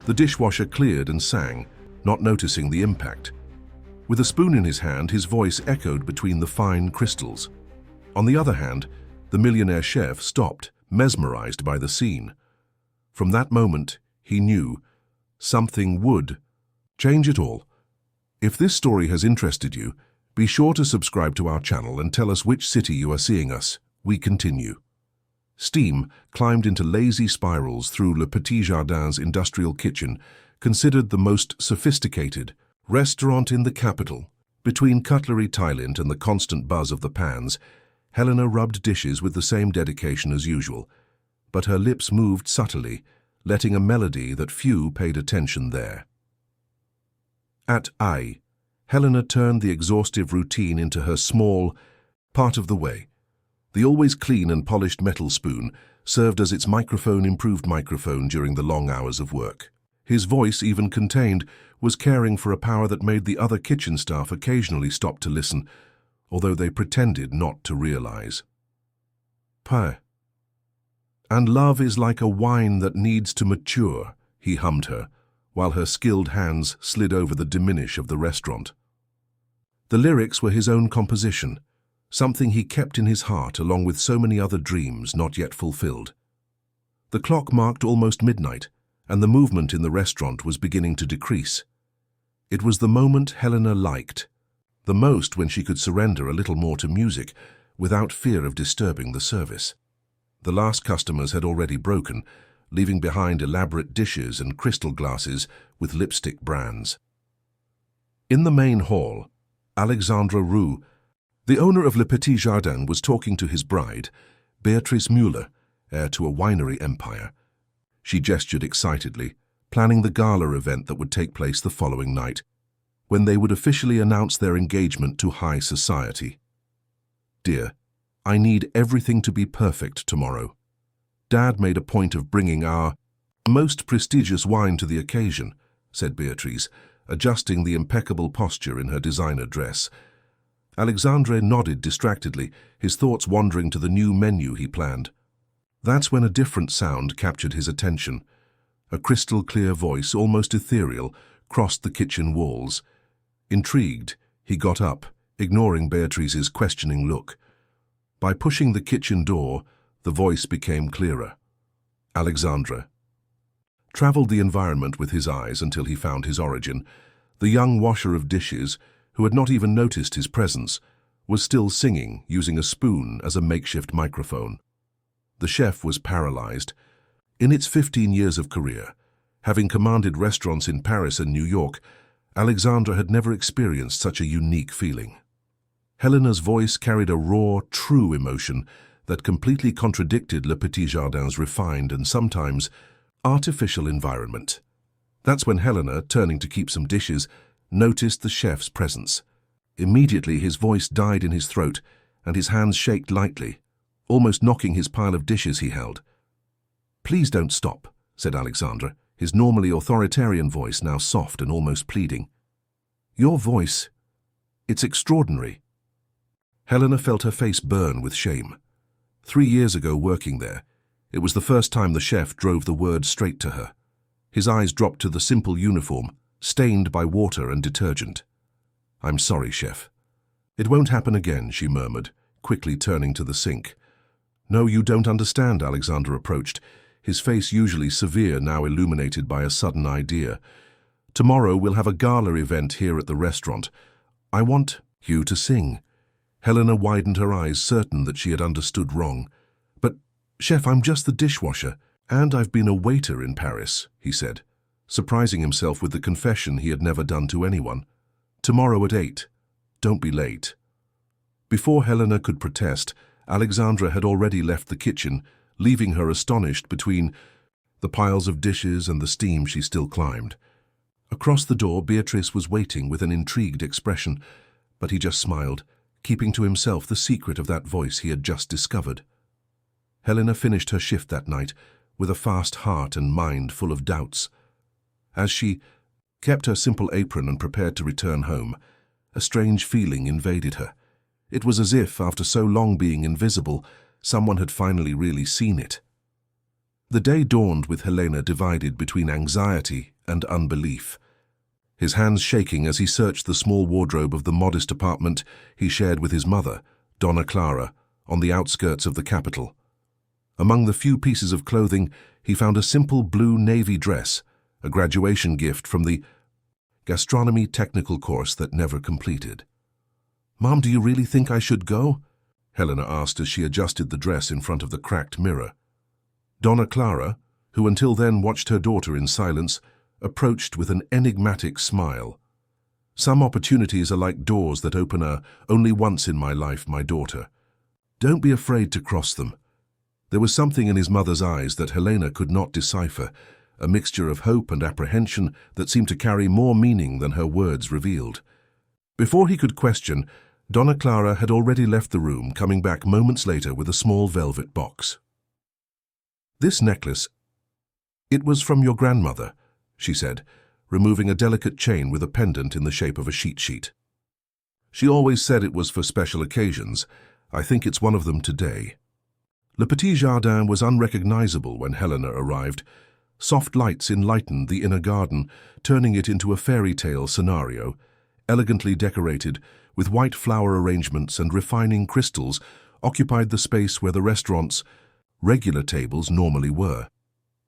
The dishwasher cleared and sang, not noticing the impact. With a spoon in his hand, his voice echoed between the fine crystals. On the other hand, the millionaire chef stopped, mesmerized by the scene. From that moment, he knew something would change it all. If this story has interested you, be sure to subscribe to our channel and tell us which city you are seeing us. We continue. Steam climbed into lazy spirals through Le Petit Jardin's industrial kitchen, considered the most sophisticated restaurant in the capital. Between cutlery tielint and the constant buzz of the pans, Helena rubbed dishes with the same dedication as usual, but her lips moved subtly, letting a melody that few paid attention there. At I, Helena turned the exhaustive routine into her small part of the way. The always clean and polished metal spoon served as its microphone-improved microphone during the long hours of work. His voice, even contained, was caring for a power that made the other kitchen staff occasionally stop to listen, although they pretended not to realize. Pie. And love is like a wine that needs to mature, he hummed her, while her skilled hands slid over the diminish of the restaurant. The lyrics were his own composition, something he kept in his heart along with so many other dreams not yet fulfilled. The clock marked almost midnight, and the movement in the restaurant was beginning to decrease. It was the moment Helena liked, the most when she could surrender a little more to music without fear of disturbing the service. The last customers had already broken, leaving behind elaborate dishes and crystal glasses with lipstick brands. In the main hall, Alexandre Roux, the owner of Le Petit Jardin, was talking to his bride, Beatrice Müller, heir to a winery empire. She gestured excitedly, planning the gala event that would take place the following night, when they would officially announce their engagement to high society. Dear, I need everything to be perfect tomorrow. Dad made a point of bringing our most prestigious wine to the occasion, said Beatrice, adjusting the impeccable posture in her designer dress. Alexandre nodded distractedly, his thoughts wandering to the new menu he planned. That's when a different sound captured his attention. A crystal-clear voice, almost ethereal, crossed the kitchen walls. Intrigued, he got up, ignoring Beatrice's questioning look. By pushing the kitchen door, the voice became clearer. Alexandre traveled the environment with his eyes until he found his origin. The young washer of dishes, who had not even noticed his presence, was still singing, using a spoon as a makeshift microphone. The chef was paralyzed. In its 15 years of career, having commanded restaurants in Paris and New York, Alexandre had never experienced such a unique feeling. Helena's voice carried a raw, true emotion that completely contradicted Le Petit Jardin's refined and sometimes artificial environment. That's when Helena, turning to keep some dishes, noticed the chef's presence. Immediately his voice died in his throat and his hands shook lightly, almost knocking his pile of dishes he held. "Please don't stop," said Alexandre, his normally authoritarian voice now soft and almost pleading. "Your voice, it's extraordinary." Helena felt her face burn with shame. 3 years ago, working there, it was the first time the chef drove the words straight to her. His eyes dropped to the simple uniform, stained by water and detergent. "I'm sorry, chef." "It won't happen again," she murmured, quickly turning to the sink. "No, you don't understand," Alexandre approached, his face usually severe now illuminated by a sudden idea. "Tomorrow we'll have a gala event here at the restaurant. I want you to sing." Helena widened her eyes, certain that she had understood wrong. "But, chef, I'm just the dishwasher, and I've been a waiter in Paris," he said, surprising himself with the confession he had never done to anyone. "Tomorrow at 8. Don't be late." Before Helena could protest, Alexandre had already left the kitchen, leaving her astonished between the piles of dishes and the steam she still climbed. Across the door, Beatrice was waiting with an intrigued expression, but he just smiled, keeping to himself the secret of that voice he had just discovered. Helena finished her shift that night with a fast heart and mind full of doubts. As she kept her simple apron and prepared to return home, a strange feeling invaded her. It was as if, after so long being invisible, someone had finally really seen it. The day dawned with Helena divided between anxiety and unbelief, his hands shaking as he searched the small wardrobe of the modest apartment he shared with his mother, Donna Clara, on the outskirts of the capital. Among the few pieces of clothing, he found a simple blue navy dress, a graduation gift from the gastronomy technical course that never completed. "Mom, do you really think I should go?" Helena asked as she adjusted the dress in front of the cracked mirror. Donna Clara, who until then watched her daughter in silence, approached with an enigmatic smile. "Some opportunities are like doors that open only once in my life, my daughter. Don't be afraid to cross them." There was something in his mother's eyes that Helena could not decipher, a mixture of hope and apprehension that seemed to carry more meaning than her words revealed. Before he could question, Donna Clara had already left the room, coming back moments later with a small velvet box. "This necklace, it was from your grandmother," she said, removing a delicate chain with a pendant in the shape of a sheet. "She always said it was for special occasions. I think it's one of them today." Le Petit Jardin was unrecognizable when Helena arrived. Soft lights enlightened the inner garden, turning it into a fairy tale scenario, elegantly decorated, with white flower arrangements and refining crystals, occupied the space where the restaurant's regular tables normally were.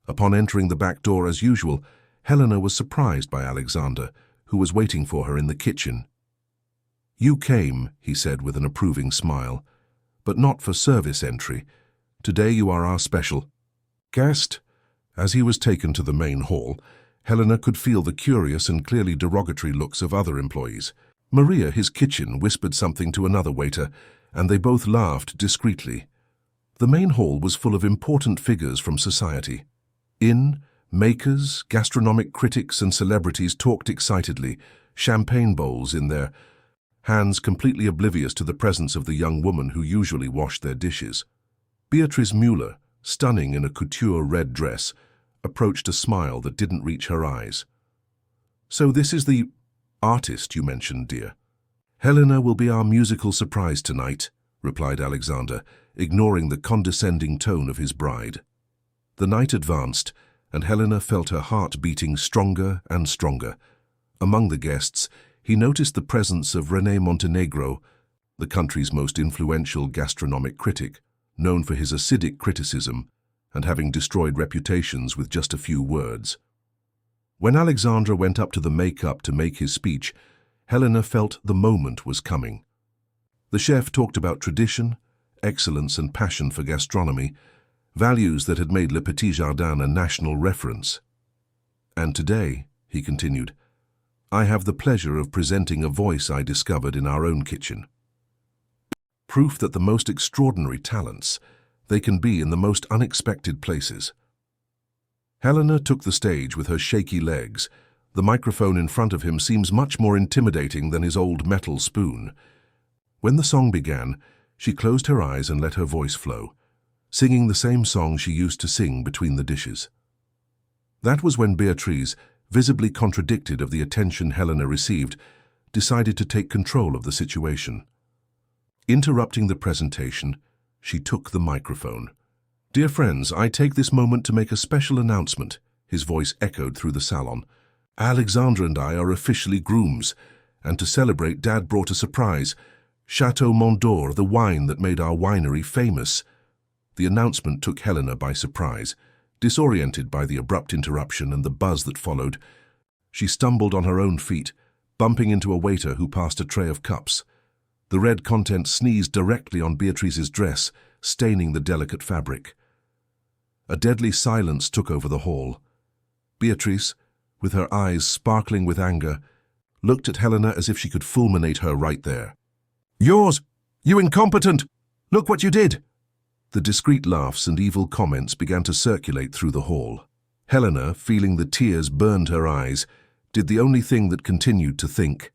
Upon entering the back door as usual, Helena was surprised by Alexander, who was waiting for her in the kitchen. "You came," he said with an approving smile, "but not for service entry. Today you are our special guest." As he was taken to the main hall, Helena could feel the curious and clearly derogatory looks of other employees. Maria, his kitchen, whispered something to another waiter, and they both laughed discreetly. The main hall was full of important figures from society. Makers, gastronomic critics and celebrities talked excitedly, champagne bowls in their hands, completely oblivious to the presence of the young woman who usually washed their dishes. Beatrice Müller, stunning in a couture red dress, approached a smile that didn't reach her eyes. "So this is the artist you mentioned, dear?" "Helena will be our musical surprise tonight," replied Alexander, ignoring the condescending tone of his bride. The night advanced, and Helena felt her heart beating stronger and stronger. Among the guests, he noticed the presence of René Montenegro, the country's most influential gastronomic critic, known for his acidic criticism and having destroyed reputations with just a few words. When Alexandra went up to the makeup to make his speech, Helena felt the moment was coming. The chef talked about tradition, excellence and passion for gastronomy, values that had made Le Petit Jardin a national reference. "And today," he continued, "I have the pleasure of presenting a voice I discovered in our own kitchen. Proof that the most extraordinary talents, they can be in the most unexpected places." Helena took the stage with her shaky legs. The microphone in front of him seems much more intimidating than his old metal spoon. When the song began, she closed her eyes and let her voice flow, singing the same song she used to sing between the dishes. That was when Beatrice, visibly contradicted of the attention Helena received, decided to take control of the situation. Interrupting the presentation, she took the microphone. "Dear friends, I take this moment to make a special announcement," his voice echoed through the salon. "Alexandra and I are officially grooms, and to celebrate, Dad brought a surprise. Chateau Mont d'Or, the wine that made our winery famous." The announcement took Helena by surprise. Disoriented by the abrupt interruption and the buzz that followed, she stumbled on her own feet, bumping into a waiter who passed a tray of cups. The red content sneezed directly on Beatrice's dress, staining the delicate fabric. A deadly silence took over the hall. Beatrice, with her eyes sparkling with anger, looked at Helena as if she could fulminate her right there. "Yours! You incompetent! Look what you did!" The discreet laughs and evil comments began to circulate through the hall. Helena, feeling the tears burned her eyes, did the only thing that continued to think.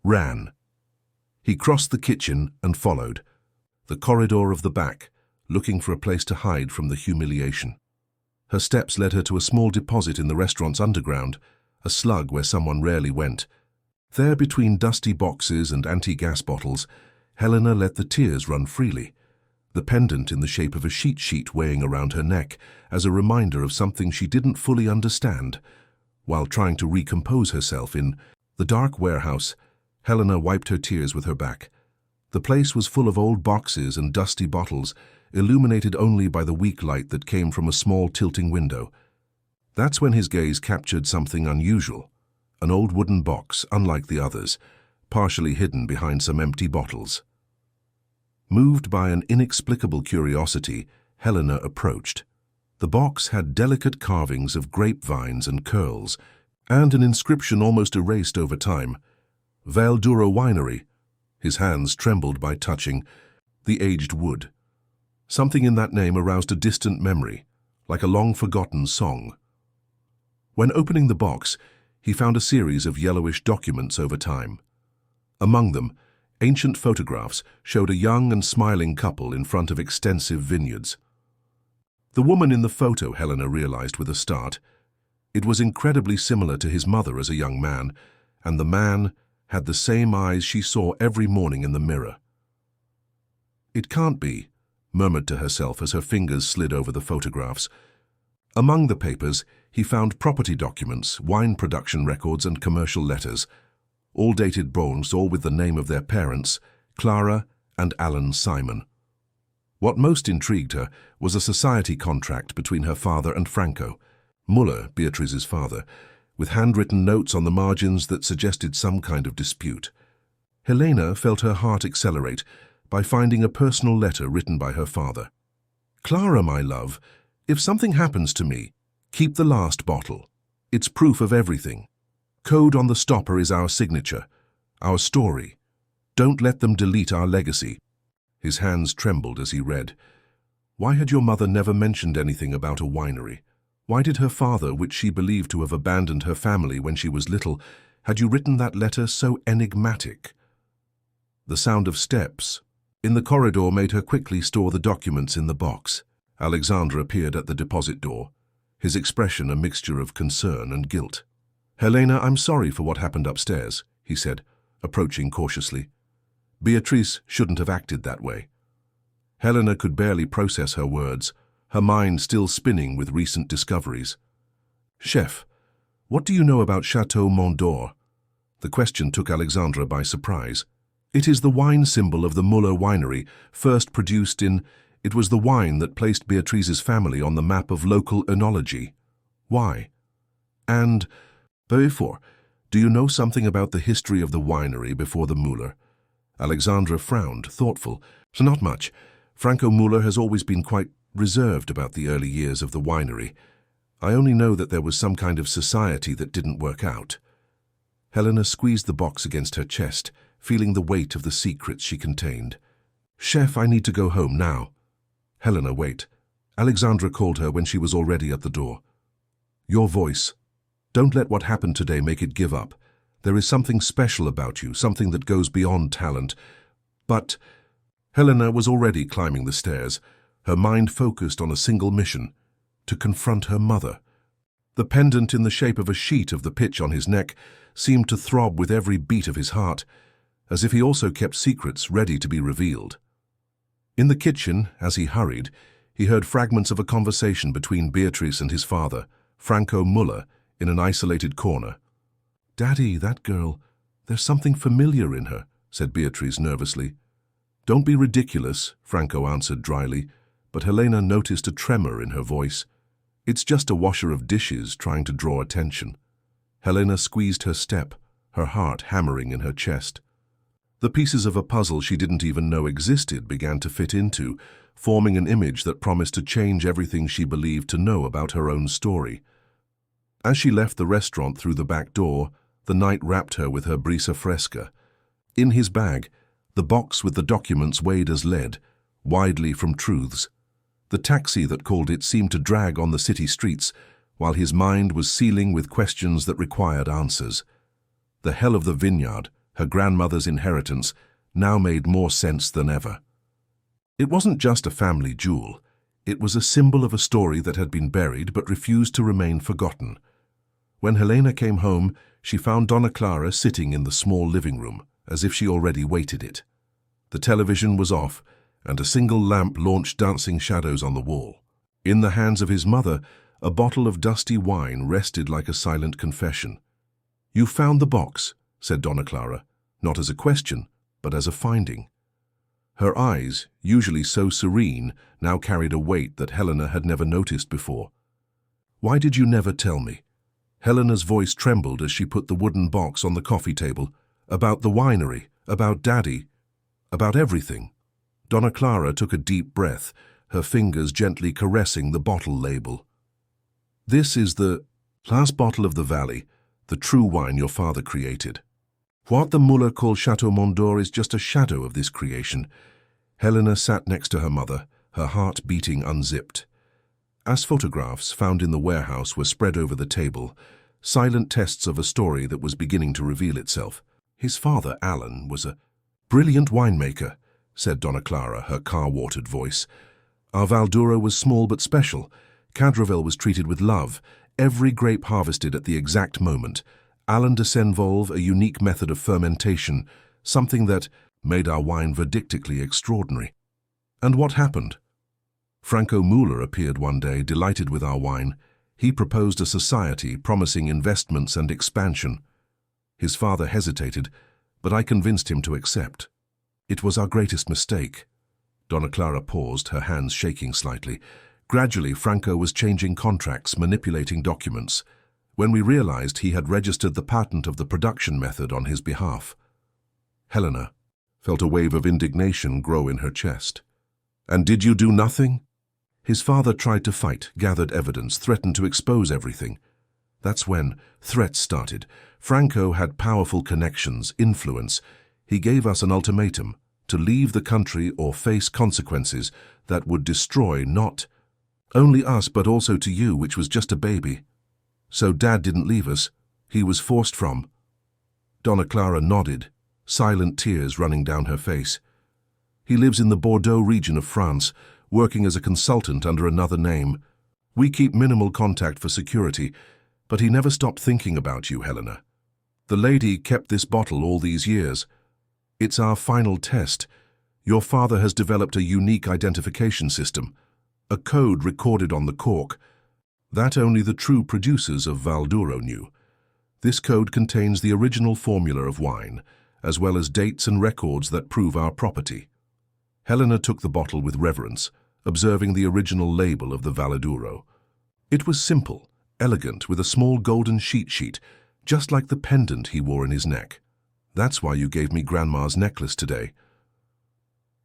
Ran. He crossed the kitchen and followed, the corridor of the back, looking for a place to hide from the humiliation. Her steps led her to a small deposit in the restaurant's underground, a slug where someone rarely went. There, between dusty boxes and anti-gas bottles, Helena let the tears run freely, the pendant in the shape of a sheet weighing around her neck as a reminder of something she didn't fully understand. While trying to recompose herself in the dark warehouse, Helena wiped her tears with her back. The place was full of old boxes and dusty bottles, illuminated only by the weak light that came from a small tilting window. That's when his gaze captured something unusual. An old wooden box, unlike the others, partially hidden behind some empty bottles. Moved by an inexplicable curiosity, Helena approached. The box had delicate carvings of grapevines and curls, and an inscription almost erased over time. Valduro Winery. His hands trembled by touching the aged wood. Something in that name aroused a distant memory, like a long-forgotten song. When opening the box, he found a series of yellowish documents over time. Among them, ancient photographs showed a young and smiling couple in front of extensive vineyards. The woman in the photo, Helena realized with a start. It was incredibly similar to his mother as a young man, and the man had the same eyes she saw every morning in the mirror. "It can't be," murmured to herself as her fingers slid over the photographs. Among the papers, he found property documents, wine production records, and commercial letters, all dated bronze, all with the name of their parents, Clara and Alan Simon. What most intrigued her was a society contract between her father and Franco, Muller, Beatrice's father, with handwritten notes on the margins that suggested some kind of dispute. Helena felt her heart accelerate by finding a personal letter written by her father. "Clara, my love, if something happens to me, keep the last bottle. It's proof of everything. Code on the stopper is our signature, our story. Don't let them delete our legacy." His hands trembled as he read. Why had your mother never mentioned anything about a winery? Why did her father, which she believed to have abandoned her family when she was little, had you written that letter so enigmatic? The sound of steps in the corridor made her quickly store the documents in the box. Alexandre appeared at the deposit door, his expression a mixture of concern and guilt. "Helena, I'm sorry for what happened upstairs," he said, approaching cautiously. "Beatrice shouldn't have acted that way." Helena could barely process her words, her mind still spinning with recent discoveries. "Chef, what do you know about Chateau Mont d'Or?" The question took Alexandre by surprise. "It is the wine symbol of the Muller winery, first produced in... It was the wine that placed Beatrice's family on the map of local enology. Why? And, before, do you know something about the history of the winery before the Muller?" Alexandre frowned, thoughtful. "Not much. Franco Muller has always been quite reserved about the early years of the winery. I only know that there was some kind of society that didn't work out." Helena squeezed the box against her chest, feeling the weight of the secrets she contained. "Chef, I need to go home now." "Helena, wait." Alexandra called her when she was already at the door. "Your voice. Don't let what happened today make it give up. There is something special about you, something that goes beyond talent. But..." Helena was already climbing the stairs, her mind focused on a single mission, to confront her mother. The pendant in the shape of a sheet of the pitch on his neck seemed to throb with every beat of his heart, as if he also kept secrets ready to be revealed. In the kitchen, as he hurried, he heard fragments of a conversation between Beatrice and his father, Franco Muller, in an isolated corner. "Daddy, that girl, there's something familiar in her," said Beatrice nervously. "Don't be ridiculous," Franco answered dryly, but Helena noticed a tremor in her voice. "It's just a washer of dishes trying to draw attention." Helena squeezed her step, her heart hammering in her chest. The pieces of a puzzle she didn't even know existed began to fit into, forming an image that promised to change everything she believed to know about her own story. As she left the restaurant through the back door, the night wrapped her with her brisa fresca. In his bag, the box with the documents weighed as lead, widely from truths. The taxi that called it seemed to drag on the city streets, while his mind was seething with questions that required answers. The hell of the vineyard, her grandmother's inheritance, now made more sense than ever. It wasn't just a family jewel. It was a symbol of a story that had been buried but refused to remain forgotten. When Helena came home, she found Donna Clara sitting in the small living room, as if she already waited it. The television was off, and a single lamp launched dancing shadows on the wall. In the hands of his mother, A bottle of dusty wine rested like a silent confession. "You found the box," said Donna Clara, not as a question, but as a finding. Her eyes, usually so serene, now carried a weight that Helena had never noticed before. "Why did you never tell me?" Helena's voice trembled as she put the wooden box on the coffee table. "About the winery, about Daddy, about everything." Donna Clara took a deep breath, her fingers gently caressing the bottle label. "This is the last bottle of the valley, the true wine your father created. What the Muller called Chateau Mont d'Or is just a shadow of this creation." Helena sat next to her mother, her heart beating unzipped. As photographs found in the warehouse were spread over the table, silent tests of a story that was beginning to reveal itself. "His father, Alan, was a brilliant winemaker," said Donna Clara, her car-watered voice. "Our Valduro was small but special. Cadrevel was treated with love, every grape harvested at the exact moment. Alan de Senvolve, a unique method of fermentation, something that made our wine verdictically extraordinary." "And what happened?" "Franco Muller appeared one day, delighted with our wine. He proposed a society promising investments and expansion. His father hesitated, but I convinced him to accept. It was our greatest mistake." Donna Clara paused, her hands shaking slightly. "Gradually, Franco was changing contracts, manipulating documents. When we realized, he had registered the patent of the production method on his behalf." Helena felt a wave of indignation grow in her chest. "And did you do nothing?" "His father tried to fight, gathered evidence, threatened to expose everything. That's when threats started. Franco had powerful connections, influence. He gave us an ultimatum, to leave the country or face consequences that would destroy not only us but also to you, which was just a baby. So Dad didn't leave us. He was forced from." Donna Clara nodded, silent tears running down her face. "He lives in the Bordeaux region of France, working as a consultant under another name. We keep minimal contact for security, but he never stopped thinking about you, Helena. The lady kept this bottle all these years. It's our final test. Your father has developed a unique identification system, a code recorded on the cork that only the true producers of Valduro knew. This code contains the original formula of wine, as well as dates and records that prove our property." Helena took the bottle with reverence, observing the original label of the Valaduro. It was simple, elegant, with a small golden sheet, just like the pendant he wore in his neck. "That's why you gave me Grandma's necklace today.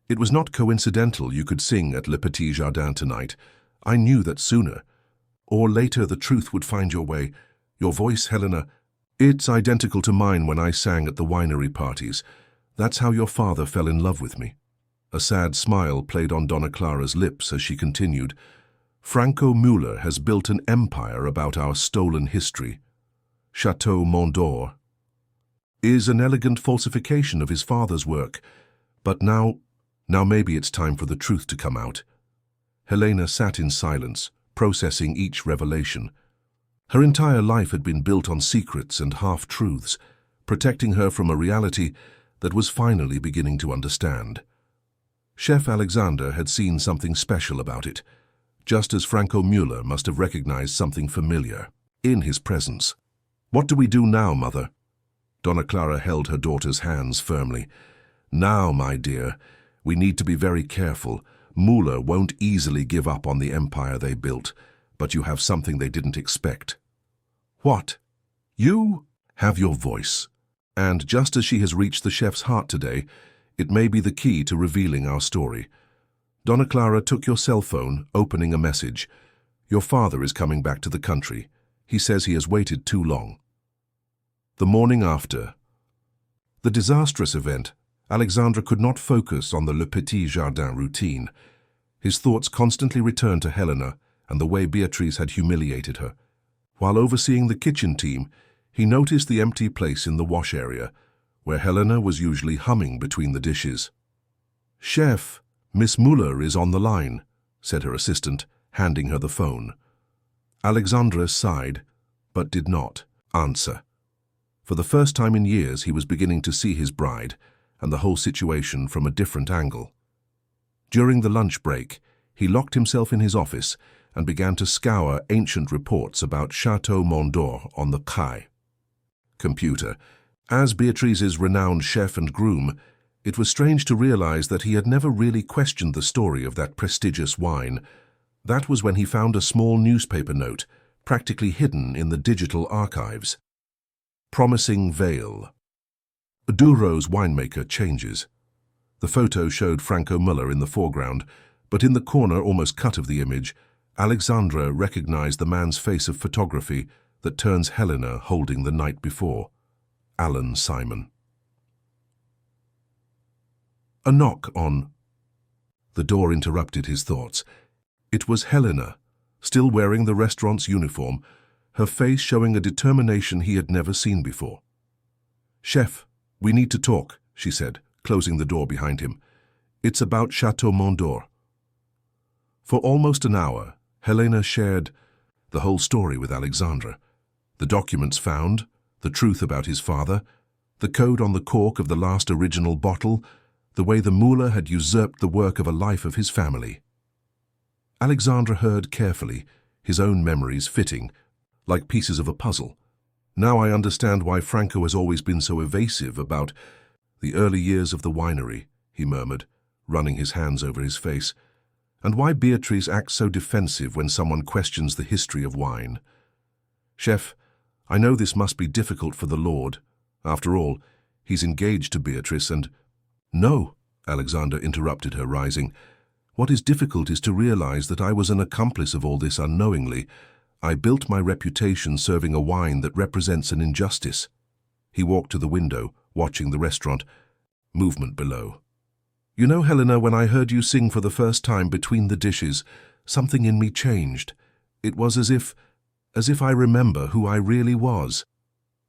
It was not coincidental you could sing at Le Petit Jardin tonight. I knew that sooner or later the truth would find your way. Your voice, Helena, it's identical to mine when I sang at the winery parties. That's how your father fell in love with me." A sad smile played on Donna Clara's lips as she continued. "Franco Muller has built an empire about our stolen history. Chateau Mont d'Or is an elegant falsification of his father's work, but now maybe it's time for the truth to come out." Helena sat in silence, processing each revelation. Her entire life had been built on secrets and half-truths, protecting her from a reality that was finally beginning to understand. Chef Alexander had seen something special about it, just as Franco Muller must have recognized something familiar in his presence. "What do we do now, Mother?" Donna Clara held her daughter's hands firmly. "Now, my dear, we need to be very careful. Muller won't easily give up on the empire they built, but you have something they didn't expect." "What?" "You have your voice. And just as she has reached the chef's heart today, it may be the key to revealing our story." Donna Clara took your cell phone, opening a message. "Your father is coming back to the country. He says he has waited too long." The morning after the disastrous event, Alexandre could not focus on the Le Petit Jardin routine. His thoughts constantly returned to Helena and the way Beatrice had humiliated her. While overseeing the kitchen team, he noticed the empty place in the wash area, where Helena was usually humming between the dishes. "Chef, Miss Muller is on the line," said her assistant, handing her the phone. Alexandre sighed, but did not answer. For the first time in years, he was beginning to see his bride and the whole situation from a different angle. During the lunch break, he locked himself in his office and began to scour ancient reports about Chateau Mondor on the Quai. Computer. As Beatrice's renowned chef and groom, it was strange to realize that he had never really questioned the story of that prestigious wine. That was when he found a small newspaper note, practically hidden in the digital archives. Promising Vale. Douro's winemaker changes. The photo showed Franco Muller in the foreground, but in the corner, almost cut of the image, Alexandra recognized the man's face of photography that turns Helena holding the night before. Alan Simon. A knock on... The door interrupted his thoughts. It was Helena, still wearing the restaurant's uniform, her face showing a determination he had never seen before. "Chef, we need to talk," she said, closing the door behind him. "It's about Chateau Mondor." For almost an hour, Helena shared the whole story with Alexandra. The documents found, the truth about his father, the code on the cork of the last original bottle, the way the Muller had usurped the work of a life of his family. Alexandra heard carefully, his own memories fitting, like pieces of a puzzle. "Now I understand why Franco has always been so evasive about the early years of the winery," he murmured, running his hands over his face, "and why Beatrice acts so defensive when someone questions the history of wine. Chef, I know this must be difficult for the Lord. After all, he's engaged to Beatrice and—" "No," Alexander interrupted her, rising. "What is difficult is to realize that I was an accomplice of all this unknowingly. I built my reputation serving a wine that represents an injustice." He walked to the window, watching the restaurant. Movement below. "You know, Helena, when I heard you sing for the first time between the dishes, something in me changed. It was as if I remember who I really was."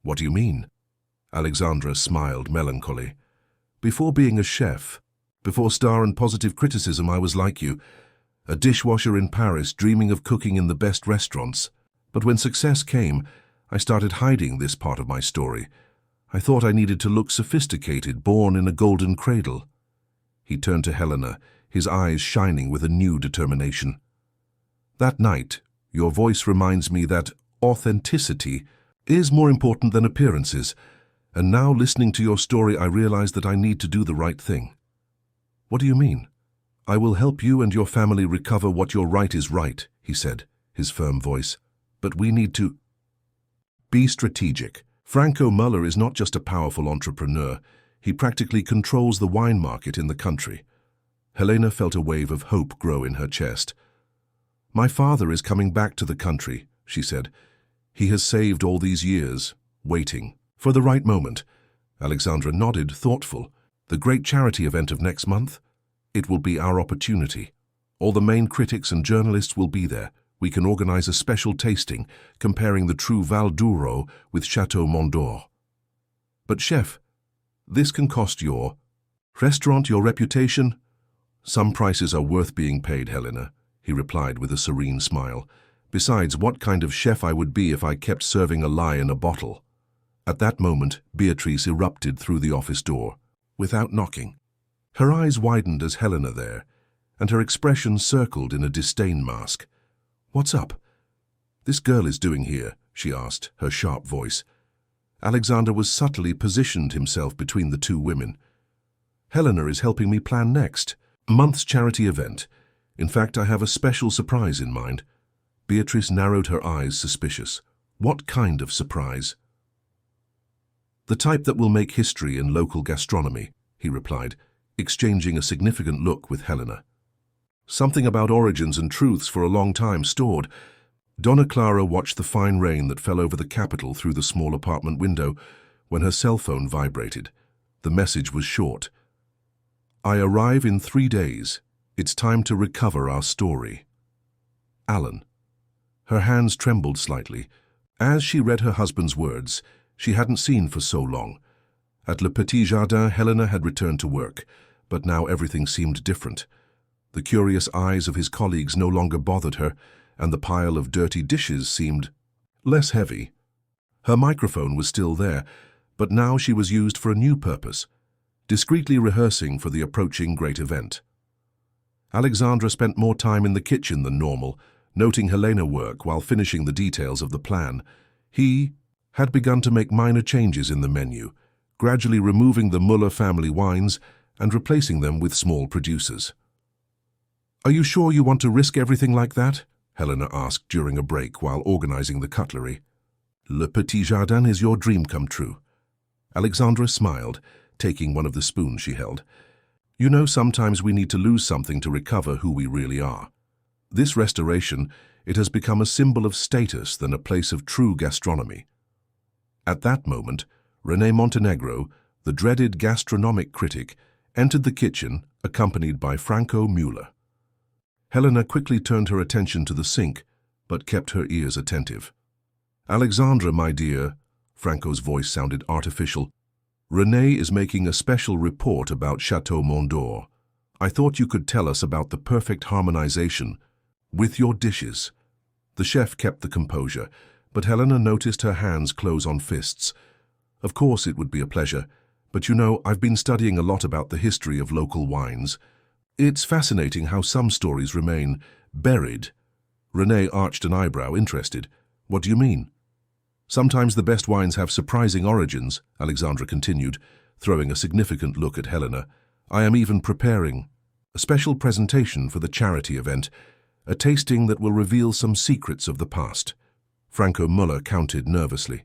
"What do you mean?" Alexandra smiled melancholy. "Before being a chef, before star and positive criticism, I was like you, a dishwasher in Paris dreaming of cooking in the best restaurants. But when success came, I started hiding this part of my story. I thought I needed to look sophisticated, born in a golden cradle." He turned to Helena, his eyes shining with a new determination. "That night, your voice reminds me that authenticity is more important than appearances, and now listening to your story I realize that I need to do the right thing." "What do you mean?" "I will help you and your family recover what your right is right," he said, his firm voice. "But we need to be strategic. Franco Muller is not just a powerful entrepreneur. He practically controls the wine market in the country." Helena felt a wave of hope grow in her chest. "My father is coming back to the country," she said. "He has saved all these years, waiting for the right moment." Alexandra nodded, thoughtful. "The great charity event of next month? It will be our opportunity. All the main critics and journalists will be there. We can organize a special tasting, comparing the true Val d'Ouro with Chateau Mondor." "But chef, this can cost your restaurant, your reputation." "Some prices are worth being paid, Helena," he replied with a serene smile. "Besides, what kind of chef I would be if I kept serving a lie in a bottle." At that moment, Beatrice erupted through the office door, without knocking. Her eyes widened as Helena there, and her expression circled in a disdain mask. "What's up?" "This girl is doing here?" she asked, her sharp voice. Alexander was subtly positioned himself between the two women. "Helena is helping me plan next month's charity event. In fact, I have a special surprise in mind." Beatrice narrowed her eyes, suspicious. "What kind of surprise?" "The type that will make history in local gastronomy," he replied, exchanging a significant look with Helena. "Something about origins and truths for a long time stored." Donna Clara watched the fine rain that fell over the capital through the small apartment window when her cell phone vibrated. The message was short. "I arrive in 3 days. It's time to recover our story. Alan." Her hands trembled slightly. As she read her husband's words, she hadn't seen for so long. At Le Petit Jardin, Helena had returned to work, but now everything seemed different. The curious eyes of his colleagues no longer bothered her, and the pile of dirty dishes seemed less heavy. Her microphone was still there, but now she was used for a new purpose, discreetly rehearsing for the approaching great event. Alexandra spent more time in the kitchen than normal, noting Helena work while finishing the details of the plan. He had begun to make minor changes in the menu, gradually removing the Müller family wines and replacing them with small producers. "Are you sure you want to risk everything like that?" Helena asked during a break while organizing the cutlery. "Le Petit Jardin is your dream come true." Alexandra smiled, taking one of the spoons she held. "You know, sometimes we need to lose something to recover who we really are. This restoration, it has become a symbol of status than a place of true gastronomy." At that moment, René Montenegro, the dreaded gastronomic critic, entered the kitchen, accompanied by Franco Müller. Helena quickly turned her attention to the sink, but kept her ears attentive. "Alexandra, my dear," Franco's voice sounded artificial, "René is making a special report about Chateau Mont d'Or. I thought you could tell us about the perfect harmonization with your dishes." The chef kept the composure, but Helena noticed her hands close on fists. "Of course it would be a pleasure, but you know, I've been studying a lot about the history of local wines. It's fascinating how some stories remain buried." René arched an eyebrow, interested. "What do you mean?" "Sometimes the best wines have surprising origins," Alexandra continued, throwing a significant look at Helena. "I am even preparing a special presentation for the charity event, a tasting that will reveal some secrets of the past." Franco Müller counted nervously.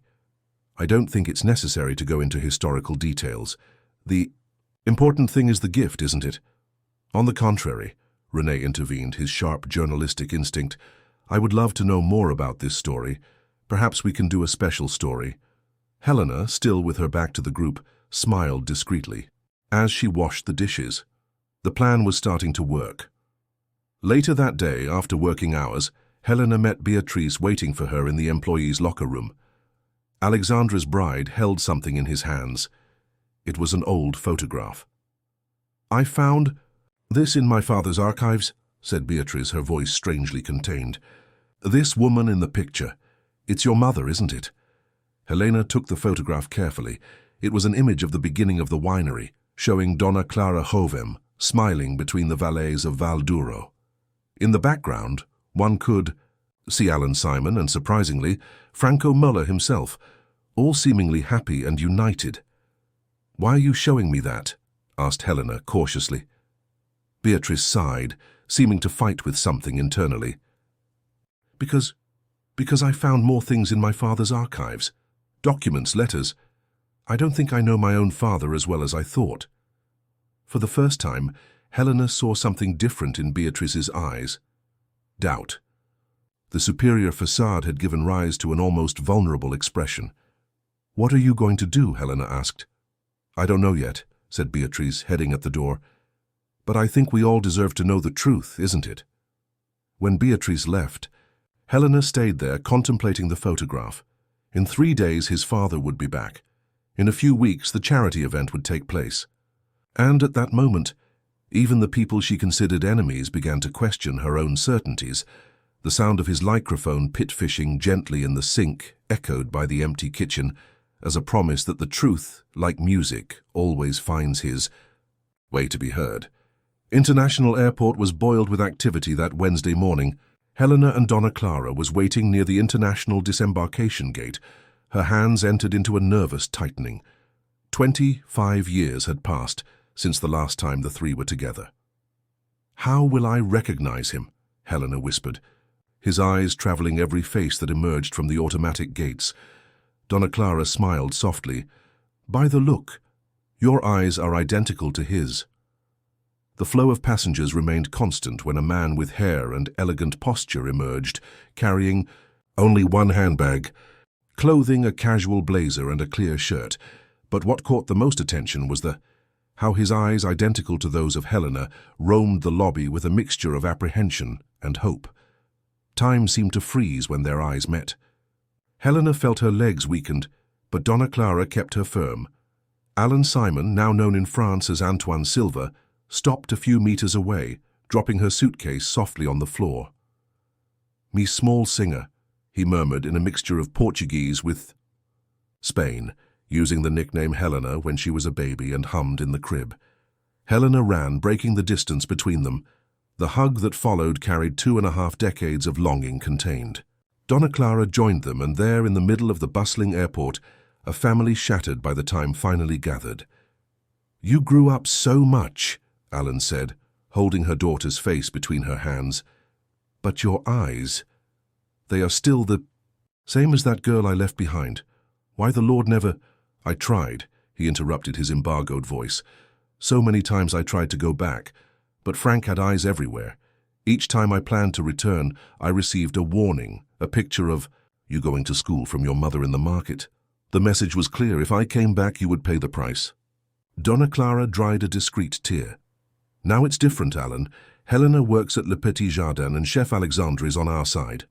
"I don't think it's necessary to go into historical details. The important thing is the gift, isn't it?" "On the contrary," René intervened, his sharp journalistic instinct. "I would love to know more about this story. Perhaps we can do a special story." Helena, still with her back to the group, smiled discreetly as she washed the dishes. The plan was starting to work. Later that day, after working hours, Helena met Beatrice waiting for her in the employees' locker room. Alexandra's bride held something in his hands. It was an old photograph. "I found this in my father's archives," said Beatrice, her voice strangely contained. "This woman in the picture. It's your mother, isn't it?" Helena took the photograph carefully. It was an image of the beginning of the winery, showing Donna Clara Hovem smiling between the valleys of Val d'Uro. In the background, one could see Alan Simon and, surprisingly, Franco Müller himself, all seemingly happy and united. "Why are you showing me that?" asked Helena cautiously. Beatrice sighed, seeming to fight with something internally. Because I found more things in my father's archives. Documents, letters. I don't think I know my own father as well as I thought." For the first time, Helena saw something different in Beatrice's eyes. Doubt. The superior facade had given rise to an almost vulnerable expression. "What are you going to do?" Helena asked. "I don't know yet," said Beatrice, heading at the door. "But I think we all deserve to know the truth, isn't it?" When Beatrice left, Helena stayed there contemplating the photograph. In 3 days his father would be back. In a few weeks the charity event would take place. And at that moment, even the people she considered enemies began to question her own certainties. The sound of his microphone pit-fishing gently in the sink echoed by the empty kitchen as a promise that the truth, like music, always finds his way to be heard. International Airport was boiled with activity that Wednesday morning. Helena and Donna Clara was waiting near the International Disembarkation Gate. Her hands entered into a nervous tightening. 25 years had passed since the last time the three were together. "How will I recognize him?" Helena whispered, his eyes traveling every face that emerged from the automatic gates. Donna Clara smiled softly. "By the look, your eyes are identical to his." The flow of passengers remained constant when a man with hair and elegant posture emerged, carrying only one handbag, clothing a casual blazer and a clear shirt. But what caught the most attention was how his eyes, identical to those of Helena, roamed the lobby with a mixture of apprehension and hope. Time seemed to freeze when their eyes met. Helena felt her legs weakened, but Donna Clara kept her firm. Alan Simon, now known in France as Antoine Silva, stopped a few meters away, dropping her suitcase softly on the floor. "Me small singer," he murmured in a mixture of Portuguese with Spain, using the nickname Helena when she was a baby and hummed in the crib. Helena ran, breaking the distance between them. The hug that followed carried 2.5 decades of longing contained. Donna Clara joined them, and there, in the middle of the bustling airport, a family shattered by the time finally gathered. "You grew up so much," Alan said, holding her daughter's face between her hands. "But your eyes, they are still the same as that girl I left behind. Why the Lord never—" "I tried," he interrupted, his embargoed voice. "So many times I tried to go back, but Frank had eyes everywhere. Each time I planned to return, I received a warning, a picture of, 'You going to school from your mother in the market.' The message was clear: if I came back, you would pay the price." Donna Clara dried a discreet tear. "Now it's different, Alan. Helena works at Le Petit Jardin and Chef Alexandre is on our side."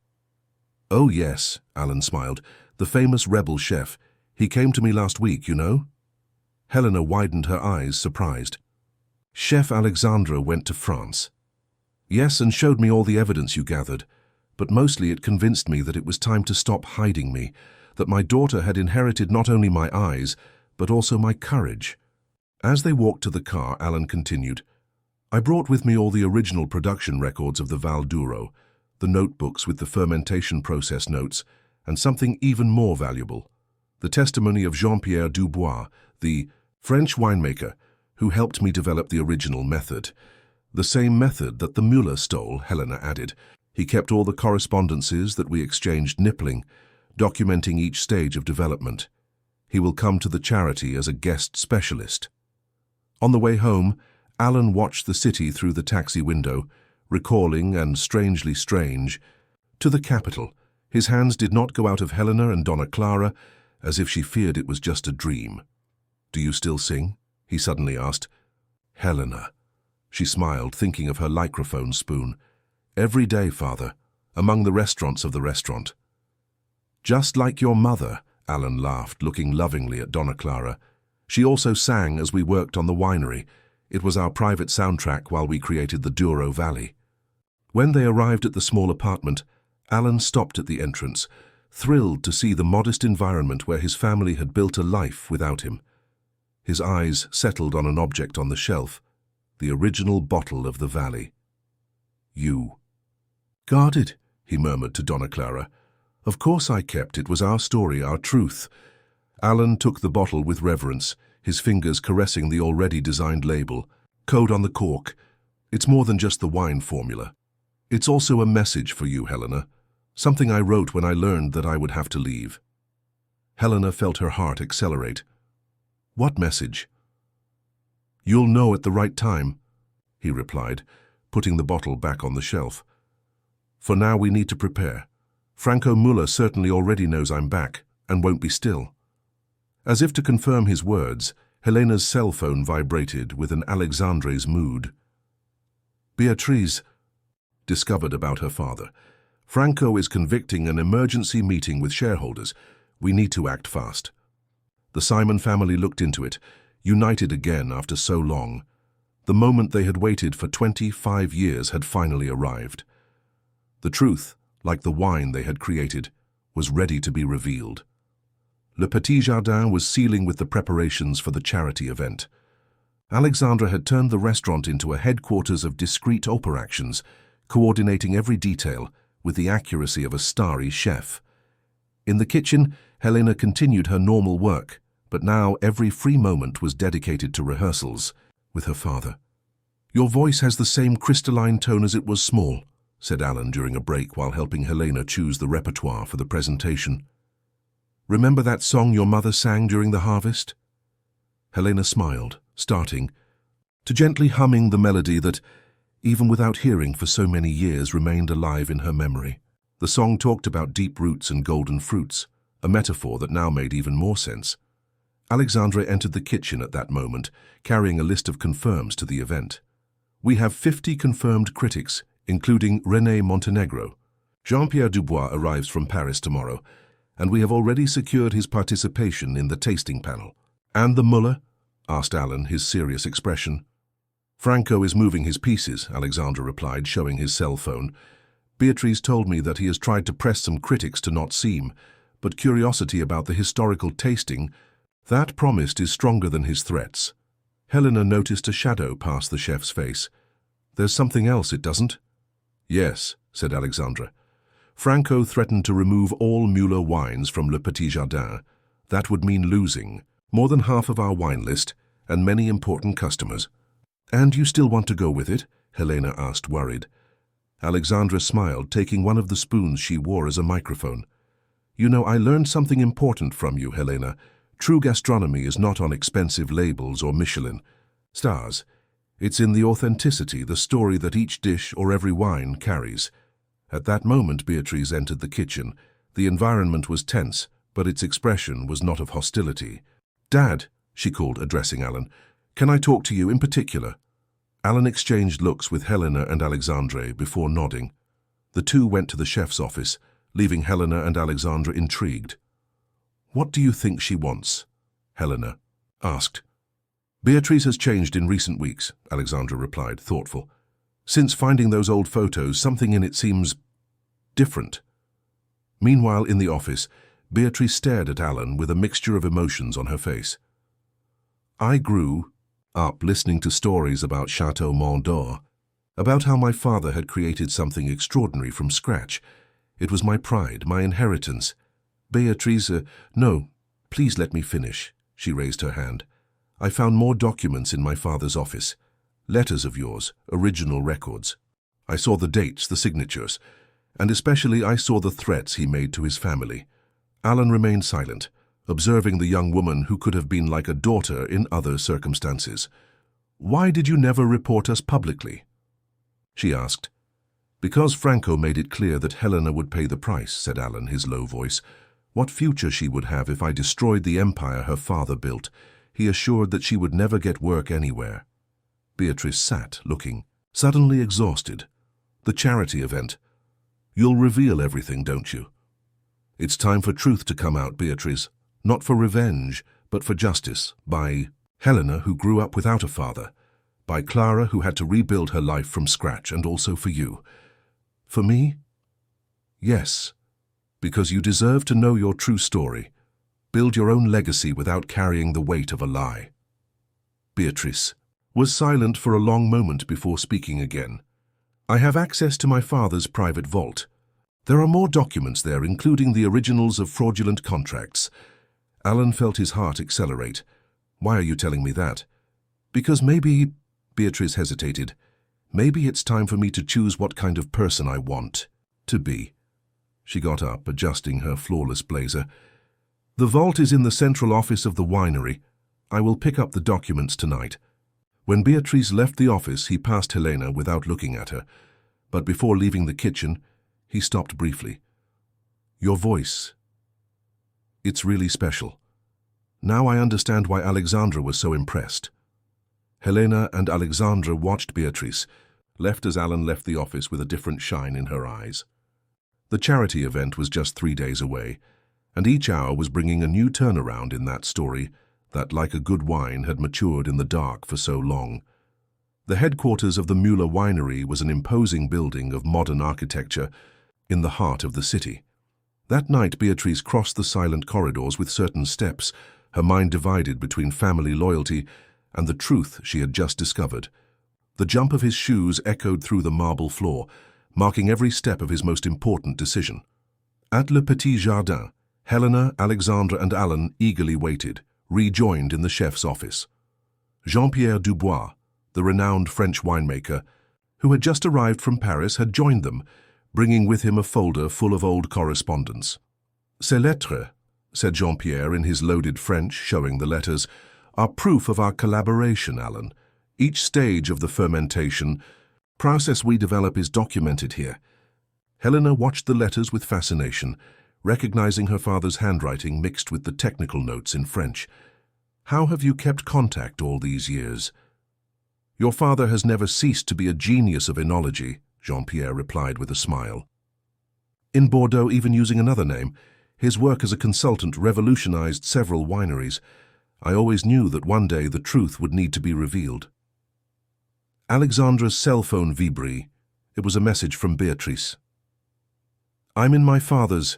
"Oh yes," Alan smiled. "The famous rebel chef. He came to me last week, you know?" Helena widened her eyes, surprised. "Chef Alexandre went to France." "Yes, and showed me all the evidence you gathered. But mostly it convinced me that it was time to stop hiding me, that my daughter had inherited not only my eyes, but also my courage." As they walked to the car, Alan continued, "I brought with me all the original production records of the Val d'Uro, the notebooks with the fermentation process notes, and something even more valuable, the testimony of Jean-Pierre Dubois, the French winemaker, who helped me develop the original method. The same method that the Müller stole," Helena added. "He kept all the correspondences that we exchanged nippling, documenting each stage of development. He will come to the charity as a guest specialist." On the way home, Alan watched the city through the taxi window, recalling, and strangely strange, to the capital. His hands did not go out of Helena and Donna Clara, as if she feared it was just a dream. "Do you still sing?" he suddenly asked. "Helena." She smiled, thinking of her microphone spoon. "Every day, Father, among the restaurants of the restaurant." "Just like your mother," Alan laughed, looking lovingly at Donna Clara. "She also sang as we worked on the winery. It was our private soundtrack while we created the Douro Valley." When they arrived at the small apartment, Alan stopped at the entrance, thrilled to see the modest environment where his family had built a life without him. His eyes settled on an object on the shelf, the original bottle of the valley. "You." "Guarded," he murmured to Donna Clara. "Of course I kept. It was our story, our truth." Alan took the bottle with reverence, his fingers caressing the already designed label. Code on the cork. "It's more than just the wine formula. It's also a message for you, Helena. Something I wrote when I learned that I would have to leave." Helena felt her heart accelerate. "What message?" "You'll know at the right time," he replied, putting the bottle back on the shelf. "For now we need to prepare. Franco Müller certainly already knows I'm back, and won't be still." As if to confirm his words, Helena's cell phone vibrated with an Alexandre's mood. "Beatrice," discovered about her father. "Franco is convicting an emergency meeting with shareholders. We need to act fast." The Simon family looked into it, united again after so long. The moment they had waited for 25 years had finally arrived. The truth, like the wine they had created, was ready to be revealed. Le Petit Jardin was sealing with the preparations for the charity event. Alexandre had turned the restaurant into a headquarters of discreet operations, coordinating every detail with the accuracy of a starry chef. In the kitchen, Helena continued her normal work, but now every free moment was dedicated to rehearsals with her father. "Your voice has the same crystalline tone as it was small," said Alan during a break while helping Helena choose the repertoire for the presentation. "Remember that song your mother sang during the harvest?" Helena smiled, starting to gently humming the melody that, even without hearing for so many years, remained alive in her memory. The song talked about deep roots and golden fruits, a metaphor that now made even more sense. Alexandre entered the kitchen at that moment, carrying a list of confirms to the event. "We have 50 confirmed critics, including René Montenegro. Jean-Pierre Dubois arrives from Paris tomorrow, and we have already secured his participation in the tasting panel." "And the Müller?" asked Alan, his serious expression. "Franco is moving his pieces," Alexandre replied, showing his cell phone. "Beatrice told me that he has tried to press some critics to not seem, but curiosity about the historical tasting, that promised is stronger than his threats." Helena noticed a shadow pass the chef's face. There's something else, it doesn't? Yes, said Alexandra. Franco threatened to remove all Müller wines from Le Petit Jardin. That would mean losing more than half of our wine list and many important customers. And you still want to go with it? Helena asked, worried. Alexandra smiled, taking one of the spoons she wore as a microphone. You know, I learned something important from you, Helena. True gastronomy is not on expensive labels or Michelin stars. It's in the authenticity, the story that each dish or every wine carries. At that moment, Beatrice entered the kitchen. The environment was tense, but its expression was not of hostility. Dad, she called, addressing Alan, can I talk to you in particular? Alan exchanged looks with Helena and Alexandre before nodding. The two went to the chef's office, leaving Helena and Alexandra intrigued. What do you think she wants? Helena asked. Beatrice has changed in recent weeks, Alexandra replied, thoughtful. Since finding those old photos, something in it seems different. Meanwhile, in the office, Beatrice stared at Alan with a mixture of emotions on her face. I grew up listening to stories about Chateau Mont d'Or, about how my father had created something extraordinary from scratch. It was my pride, my inheritance. Beatrice, no, please let me finish. She raised her hand. I found more documents in my father's office. Letters of yours, original records. I saw the dates, the signatures, and especially I saw the threats he made to his family. Alan remained silent, observing the young woman who could have been like a daughter in other circumstances. Why did you never report us publicly? She asked. Because Franco made it clear that Helena would pay the price, said Alan, his low voice. What future she would have if I destroyed the empire her father built. He assured that she would never get work anywhere. Beatrice sat, looking, suddenly exhausted. The charity event. You'll reveal everything, don't you? It's time for truth to come out, Beatrice. Not for revenge, but for justice. By Helena, who grew up without a father. By Clara, who had to rebuild her life from scratch, and also for you. For me? Yes. Because you deserve to know your true story. Build your own legacy without carrying the weight of a lie. Beatrice was silent for a long moment before speaking again. I have access to my father's private vault. There are more documents there, including the originals of fraudulent contracts. Alan felt his heart accelerate. Why are you telling me that? Because maybe, Beatrice hesitated, maybe it's time for me to choose what kind of person I want to be. She got up, adjusting her flawless blazer. The vault is in the central office of the winery. I will pick up the documents tonight. When Beatrice left the office, he passed Helena without looking at her. But before leaving the kitchen, he stopped briefly. Your voice. It's really special. Now I understand why Alexandra was so impressed. Helena and Alexandra watched Beatrice, left as Alan left the office with a different shine in her eyes. The charity event was just 3 days away, and each hour was bringing a new turnaround in that story that, like a good wine, had matured in the dark for so long. The headquarters of the Müller winery was an imposing building of modern architecture in the heart of the city. That night, Beatrice crossed the silent corridors with certain steps, her mind divided between family loyalty and the truth she had just discovered. The jump of his shoes echoed through the marble floor, marking every step of his most important decision. At Le Petit Jardin, Helena, Alexandra, and Alan eagerly waited, rejoined in the chef's office. Jean-Pierre Dubois, the renowned French winemaker, who had just arrived from Paris, had joined them, bringing with him a folder full of old correspondence. Ces lettres, said Jean-Pierre in his loaded French, showing the letters, are proof of our collaboration, Alan. Each stage of the fermentation process we develop is documented here. Helena watched the letters with fascination, recognizing her father's handwriting mixed with the technical notes in French. How have you kept contact all these years? Your father has never ceased to be a genius of enology, Jean-Pierre replied with a smile. In Bordeaux, even using another name, his work as a consultant revolutionized several wineries. I always knew that one day the truth would need to be revealed. Alexandra's cell phone vibrated. It was a message from Beatrice. I'm in my father's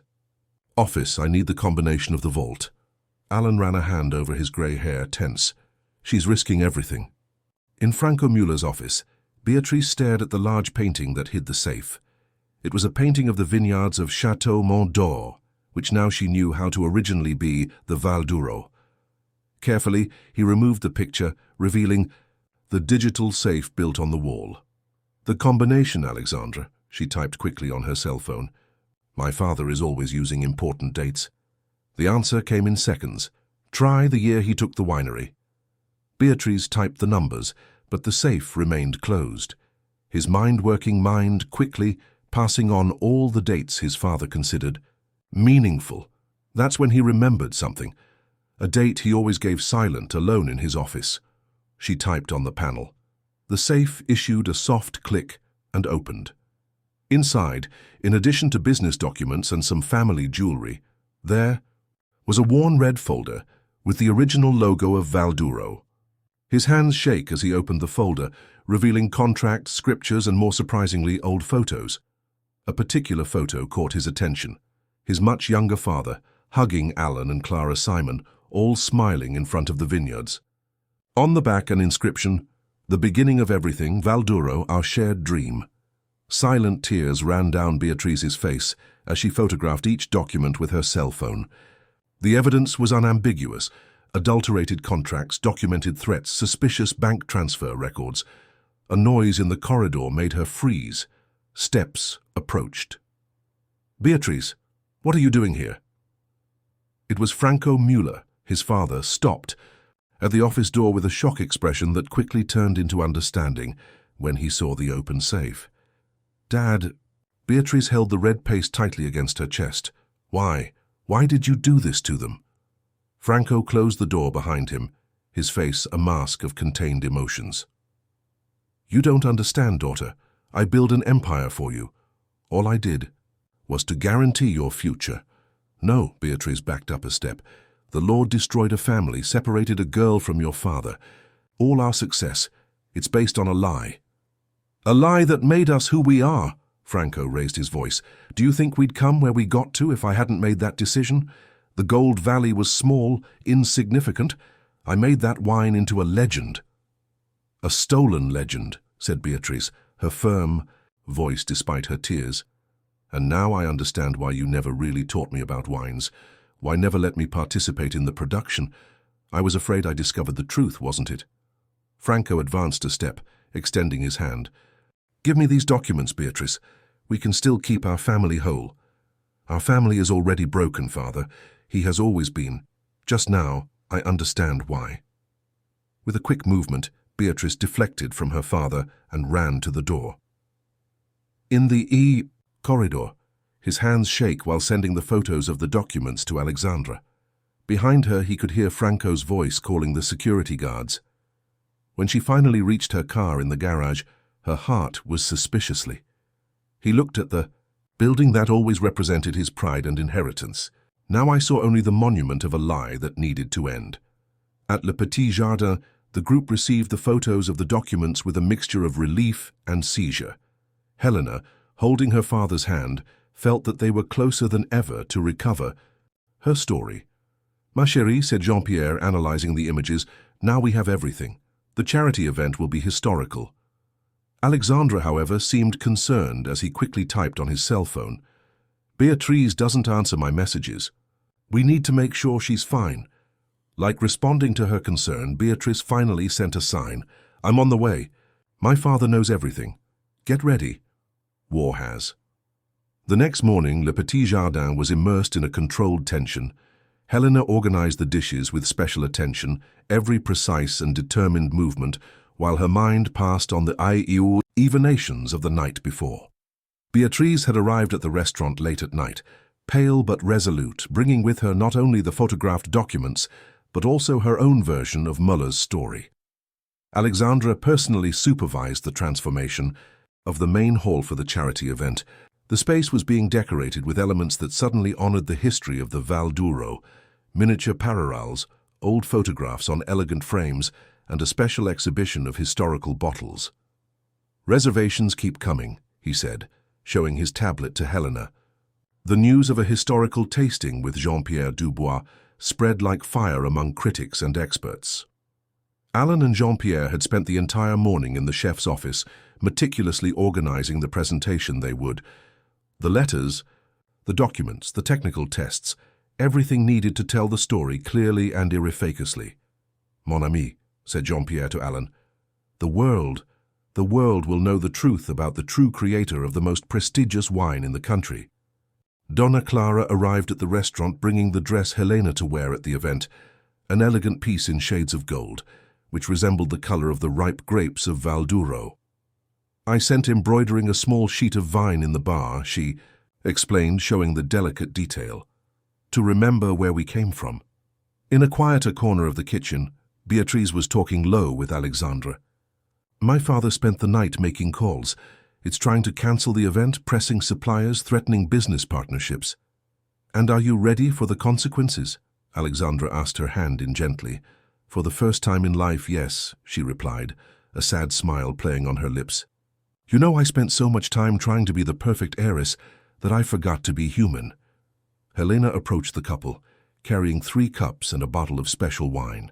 office. I need the combination of the vault. Alan ran a hand over his grey hair, tense. She's risking everything. In Franco Müller's office, Beatrice stared at the large painting that hid the safe. It was a painting of the vineyards of Château Mont d'Or, which now she knew how to originally be the Val d'Uro. Carefully, he removed the picture, revealing the digital safe built on the wall. "The combination, Alexandra," she typed quickly on her cell phone. "My father is always using important dates." The answer came in seconds. "Try the year he took the winery." Beatrice typed the numbers, but the safe remained closed. His mind-working mind quickly passing on all the dates his father considered meaningful. That's when he remembered something. A date he always gave silent, alone in his office. She typed on the panel. The safe issued a soft click and opened. Inside, in addition to business documents and some family jewelry, there was a worn red folder with the original logo of Val d'Uro. His hands shake as he opened the folder, revealing contracts, scriptures, and more surprisingly, old photos. A particular photo caught his attention. His much younger father, hugging Alan and Clara Simon, all smiling in front of the vineyards. On the back, an inscription, "The beginning of everything, Val d'Uro, our shared dream." Silent tears ran down Beatrice's face as she photographed each document with her cell phone. The evidence was unambiguous. Adulterated contracts, documented threats, suspicious bank transfer records. A noise in the corridor made her freeze. Steps approached. "Beatrice, what are you doing here?" It was Franco Müller, his father, stopped at the office door with a shock expression that quickly turned into understanding when he saw the open safe. "Dad," Beatrice held the red paste tightly against her chest. "Why? Why did you do this to them?" Franco closed the door behind him, his face a mask of contained emotions. "You don't understand, daughter. I built an empire for you. All I did was to guarantee your future." "No," Beatrice backed up a step. "The Lord destroyed a family, separated a girl from your father. All our success, it's based on a lie." "A lie that made us who we are," Franco raised his voice. "Do you think we'd come where we got to if I hadn't made that decision? The Gold Valley was small, insignificant. I made that wine into a legend." "A stolen legend," said Beatrice, her firm voice despite her tears. "And now I understand why you never really taught me about wines, why never let me participate in the production. I was afraid I discovered the truth, wasn't it?" Franco advanced a step, extending his hand. "Give me these documents, Beatrice. We can still keep our family whole." "Our family is already broken, Father. He has always been. Just now, I understand why." With a quick movement, Beatrice deflected from her father and ran to the door. In the corridor, his hands shake while sending the photos of the documents to Alexandra. Behind her, he could hear Franco's voice calling the security guards. When she finally reached her car in the garage, her heart was suspiciously. He looked at the building that always represented his pride and inheritance. Now I saw only the monument of a lie that needed to end. At Le Petit Jardin, the group received the photos of the documents with a mixture of relief and seizure. Helena, holding her father's hand, felt that they were closer than ever to recover her story. "Ma chérie," said Jean-Pierre, analyzing the images, "now we have everything. The charity event will be historical." Alexandra, however, seemed concerned as he quickly typed on his cell phone. "Beatrice doesn't answer my messages. We need to make sure she's fine." Like responding to her concern, Beatrice finally sent a sign. "I'm on the way. My father knows everything. Get ready. War has." The next morning, Le Petit Jardin was immersed in a controlled tension. Helena organized the dishes with special attention, every precise and determined movement, while her mind passed on the evanations of the night before. Beatrice had arrived at the restaurant late at night, pale but resolute, bringing with her not only the photographed documents, but also her own version of Muller's story. Alexandra personally supervised the transformation of the main hall for the charity event. The space was being decorated with elements that suddenly honored the history of the Val d'Uro, miniature parallels, old photographs on elegant frames, and a special exhibition of historical bottles. "Reservations keep coming," he said, showing his tablet to Helena. The news of a historical tasting with Jean-Pierre Dubois spread like fire among critics and experts. Alan and Jean-Pierre had spent the entire morning in the chef's office, meticulously organizing the presentation they would. The letters, the documents, the technical tests, everything needed to tell the story clearly and irrefacably. "Mon ami," said Jean-Pierre to Alan, the world will know the truth about the true creator of the most prestigious wine in the country." Donna Clara arrived at the restaurant bringing the dress Helena to wear at the event, an elegant piece in shades of gold, which resembled the color of the ripe grapes of Val d'Uro. "I sent embroidering a small sheet of vine in the bar," she explained, showing the delicate detail, "to remember where we came from." In a quieter corner of the kitchen, Beatrice was talking low with Alexandra. "My father spent the night making calls. It's trying to cancel the event, pressing suppliers, threatening business partnerships." "And are you ready for the consequences?" Alexandra asked her hand in gently. "For the first time in life, yes," she replied, a sad smile playing on her lips. "You know, I spent so much time trying to be the perfect heiress that I forgot to be human." Helena approached the couple, carrying 3 cups and a bottle of special wine.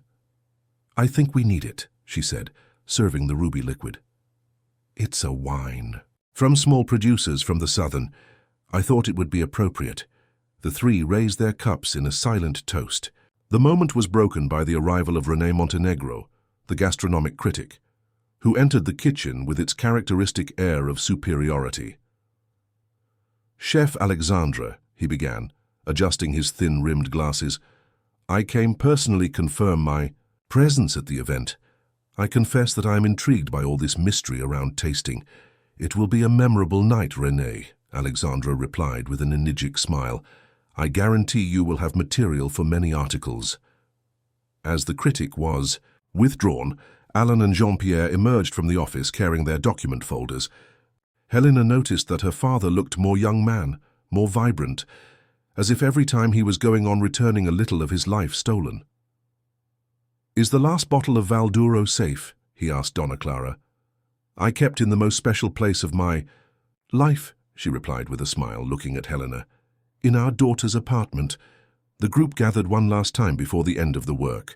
"I think we need it," she said, serving the ruby liquid. "It's a wine from small producers from the southern. I thought it would be appropriate." The 3 raised their cups in a silent toast. The moment was broken by the arrival of René Montenegro, the gastronomic critic, who entered the kitchen with its characteristic air of superiority. "Chef Alexandre," he began, adjusting his thin-rimmed glasses, "I came personally confirm my presence at the event. I confess that I am intrigued by all this mystery around tasting. It will be a memorable night, René," Alexandra replied with an enigmatic smile. "I guarantee you will have material for many articles." As the critic was withdrawn, Alan and Jean-Pierre emerged from the office carrying their document folders. Helena noticed that her father looked more young man, more vibrant, as if every time he was going on returning a little of his life stolen. "Is the last bottle of Val d'Uro safe?" he asked Donna Clara. "I kept in the most special place of my life," she replied with a smile, looking at Helena. "In our daughter's apartment." The group gathered one last time before the end of the work.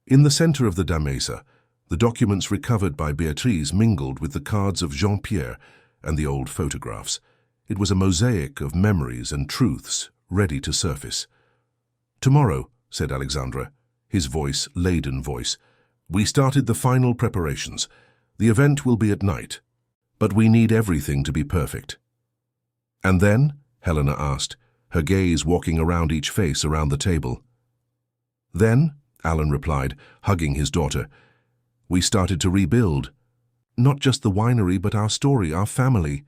In the center of the damesa, the documents recovered by Beatrice mingled with the cards of Jean-Pierre and the old photographs. It was a mosaic of memories and truths ready to surface. "Tomorrow," said Alexandra, his laden voice, "we started the final preparations. The event will be at night, but we need everything to be perfect." "And then?" Helena asked, her gaze walking around each face around the table. "Then," Alan replied, hugging his daughter, "we started to rebuild. Not just the winery, but our story, our family."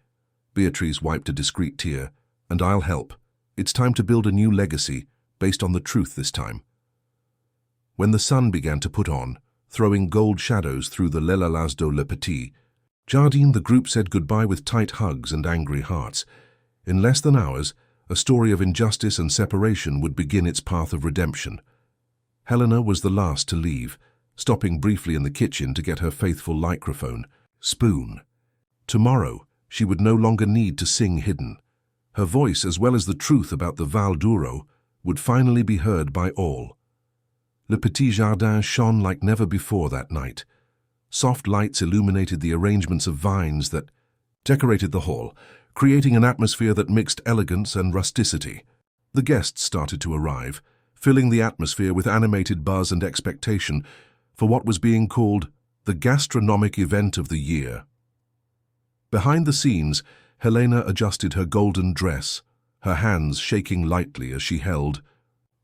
Beatrice wiped a discreet tear. "And I'll help. It's time to build a new legacy, based on the truth this time." When the sun began to put on, throwing gold shadows through the L'Elas de Le Petit Jardin, the group said goodbye with tight hugs and angry hearts. In less than hours, a story of injustice and separation would begin its path of redemption. Helena was the last to leave, stopping briefly in the kitchen to get her faithful microphone, spoon. Tomorrow, she would no longer need to sing hidden. Her voice, as well as the truth about the Val d'Uro, would finally be heard by all. Le Petit Jardin shone like never before that night. Soft lights illuminated the arrangements of vines that decorated the hall, creating an atmosphere that mixed elegance and rusticity. The guests started to arrive, filling the atmosphere with animated buzz and expectation for what was being called the gastronomic event of the year. Behind the scenes, Helena adjusted her golden dress, her hands shaking lightly as she held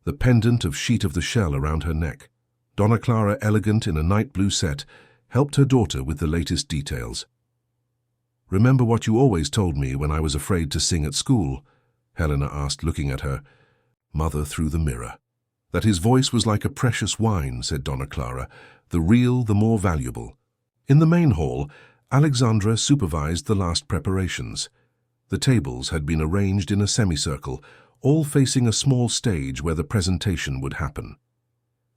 the pendant of sheet of the shell around her neck. Donna Clara, elegant in a night blue set, helped her daughter with the latest details. "Remember what you always told me when I was afraid to sing at school?" Helena asked, looking at her mother through the mirror. "That his voice was like a precious wine," said Donna Clara, "the real, the more valuable." In the main hall, Alexandra supervised the last preparations. The tables had been arranged in a semicircle, all facing a small stage where the presentation would happen.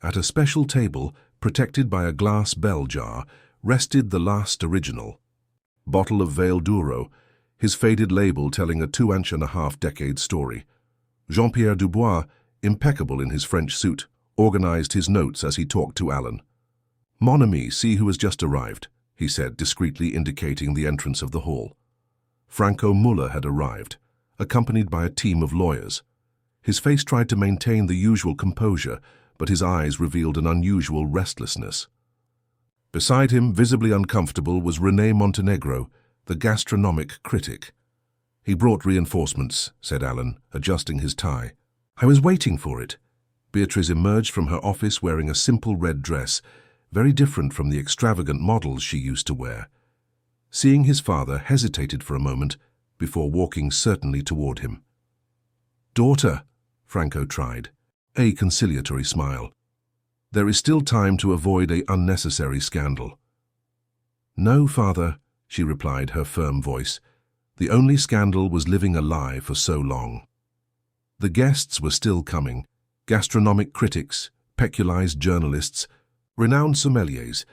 At a special table, protected by a glass bell jar, rested the last original bottle of Val d'Uro, his faded label telling a 2.5-decade story. Jean-Pierre Dubois, impeccable in his French suit, organized his notes as he talked to Alan. "Mon ami, see who has just arrived," he said, discreetly indicating the entrance of the hall. Franco Muller had arrived, accompanied by a team of lawyers. His face tried to maintain the usual composure, but his eyes revealed an unusual restlessness. Beside him, visibly uncomfortable, was René Montenegro, the gastronomic critic. "He brought reinforcements," said Alan, adjusting his tie. "I was waiting for it." Beatrice emerged from her office wearing a simple red dress, very different from the extravagant models she used to wear. Seeing his father, hesitated for a moment before walking certainly toward him. "Daughter," Franco tried, a conciliatory smile. "There is still time to avoid an unnecessary scandal." "No, father," she replied, her firm voice. "The only scandal was living a lie for so long." The guests were still coming: gastronomic critics, peculiarized journalists, renowned sommeliers,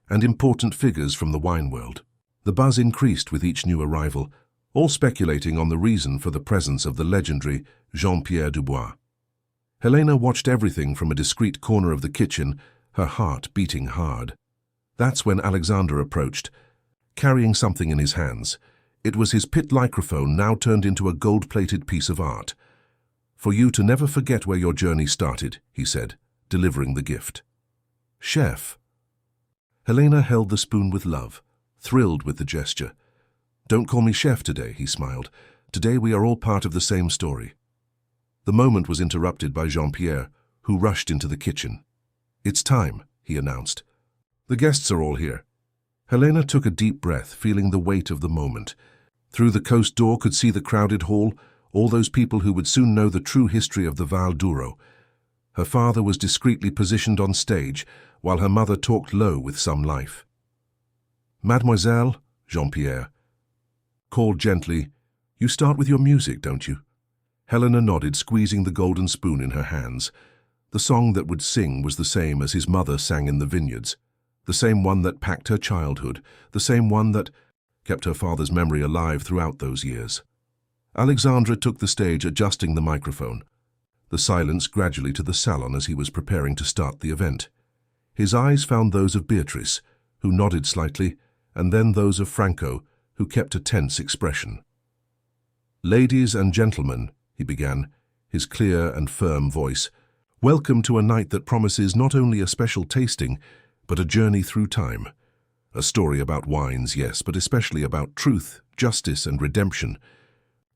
and important figures from the wine world. The buzz increased with each new arrival, all speculating on the reason for the presence of the legendary Jean-Pierre Dubois. Helena watched everything from a discreet corner of the kitchen, her heart beating hard. That's when Alexander approached, carrying something in his hands. It was his pit microphone, now turned into a gold-plated piece of art. "For you to never forget where your journey started," he said, delivering the gift. "Chef." Helena held the spoon with love, thrilled with the gesture. "Don't call me chef today," he smiled. "Today we are all part of the same story." The moment was interrupted by Jean-Pierre, who rushed into the kitchen. "It's time," he announced. "The guests are all here." Helena took a deep breath, feeling the weight of the moment. Through the coast door could see the crowded hall, all those people who would soon know the true history of the Val d'Uro. Her father was discreetly positioned on stage, while her mother talked low with some life. "Mademoiselle," Jean-Pierre called gently, "you start with your music, don't you?" Helena nodded, squeezing the golden spoon in her hands. The song that would sing was the same as his mother sang in the vineyards, the same one that packed her childhood, the same one that kept her father's memory alive throughout those years. Alexandra took the stage, adjusting the microphone. The silence gradually to the salon as he was preparing to start the event. His eyes found those of Beatrice, who nodded slightly, and then those of Franco, who kept a tense expression. "Ladies and gentlemen," he began, his clear and firm voice, "welcome to a night that promises not only a special tasting, but a journey through time. A story about wines, yes, but especially about truth, justice, and redemption."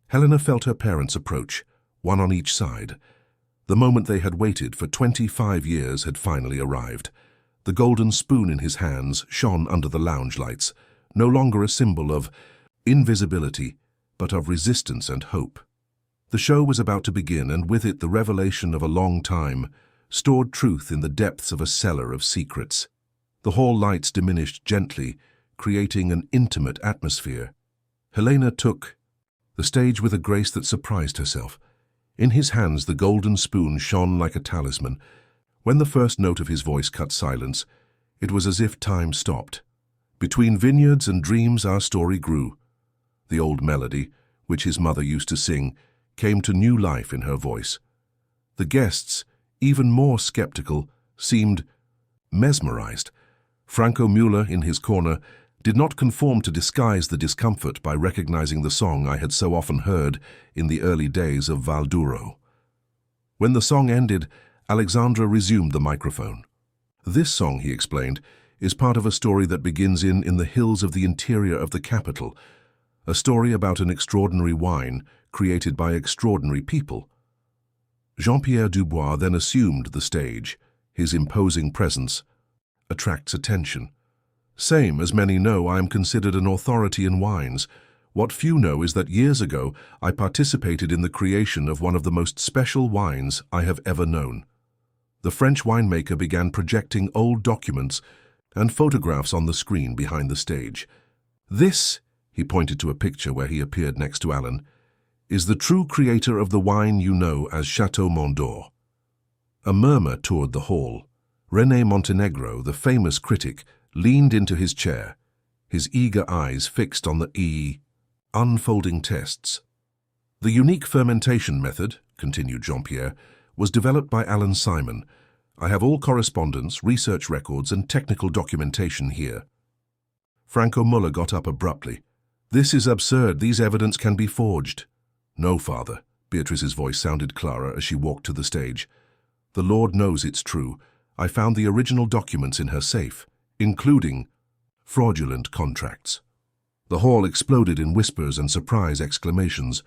Helena felt her parents approach, one on each side. The moment they had waited for 25 years had finally arrived. The golden spoon in his hands shone under the lounge lights, no longer a symbol of invisibility, but of resistance and hope. The show was about to begin, and with it the revelation of a long time, stored truth in the depths of a cellar of secrets. The hall lights diminished gently, creating an intimate atmosphere. Helena took the stage with a grace that surprised herself. In his hands the golden spoon shone like a talisman. When the first note of his voice cut silence, it was as if time stopped. "Between vineyards and dreams our story grew." The old melody, which his mother used to sing, came to new life in her voice. The guests, even more skeptical, seemed mesmerized. Franco Muller, in his corner, did not conform to disguise the discomfort by recognizing the song I had so often heard in the early days of Val d'Uro. When the song ended, Alexandra resumed the microphone. "This song," he explained, "is part of a story that begins in the hills of the interior of the capital, a story about an extraordinary wine created by extraordinary people." Jean-Pierre Dubois then assumed the stage. His imposing presence attracts attention. "Same as many know, I am considered an authority in wines. What few know is that years ago I participated in the creation of one of the most special wines I have ever known." The French winemaker began projecting old documents and photographs on the screen behind the stage. "This," he pointed to a picture where he appeared next to Alan, "is the true creator of the wine you know as Chateau Mont d'Or." A murmur toured the hall. René Montenegro, the famous critic, leaned into his chair, his eager eyes fixed on the unfolding tests. "The unique fermentation method," continued Jean-Pierre, "was developed by Alan Simon. I have all correspondence, research records, and technical documentation here." Franco Muller got up abruptly. "This is absurd. These evidence can be forged." "No, Father." Beatrice's voice sounded clearer as she walked to the stage. "The Lord knows it's true. I found the original documents in her safe, including fraudulent contracts." The hall exploded in whispers and surprise exclamations.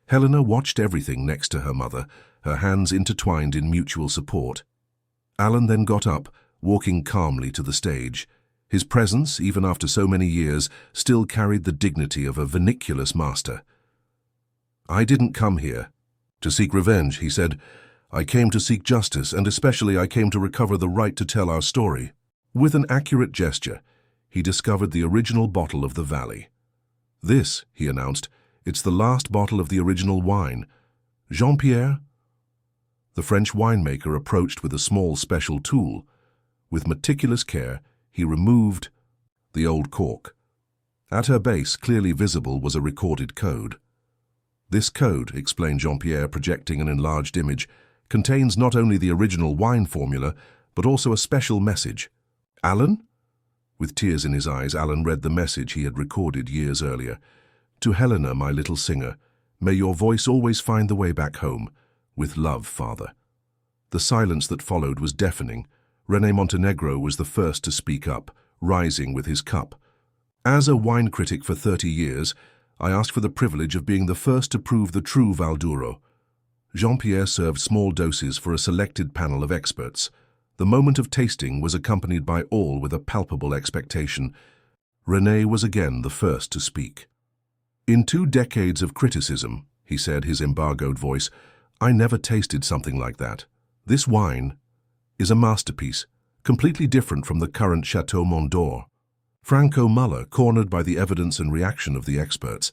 Helena watched everything next to her mother, her hands intertwined in mutual support. Alan then got up, walking calmly to the stage. His presence, even after so many years, still carried the dignity of a vernaculous master. "I didn't come here to seek revenge," he said. "I came to seek justice, and especially I came to recover the right to tell our story." With an accurate gesture, he discovered the original bottle of the valley. "This," he announced, "it's the last bottle of the original wine. Jean-Pierre?" The French winemaker approached with a small special tool. With meticulous care, he removed the old cork. At her base, clearly visible, was a recorded code. "This code," explained Jean-Pierre, projecting an enlarged image, "contains not only the original wine formula, but also a special message." "Alan?" With tears in his eyes, Alan read the message he had recorded years earlier. "To Helena, my little singer, may your voice always find the way back home. With love, Father." The silence that followed was deafening. René Montenegro was the first to speak up, rising with his cup. "As a wine critic for 30 years, I ask for the privilege of being the first to prove the true Valduro." Jean-Pierre served small doses for a selected panel of experts. The moment of tasting was accompanied by all with a palpable expectation. René was again the first to speak. "In 2 decades of criticism," he said, his embargoed voice, "I never tasted something like that. This wine is a masterpiece, completely different from the current Chateau Mont d'Or." Franco Muller, cornered by the evidence and reaction of the experts.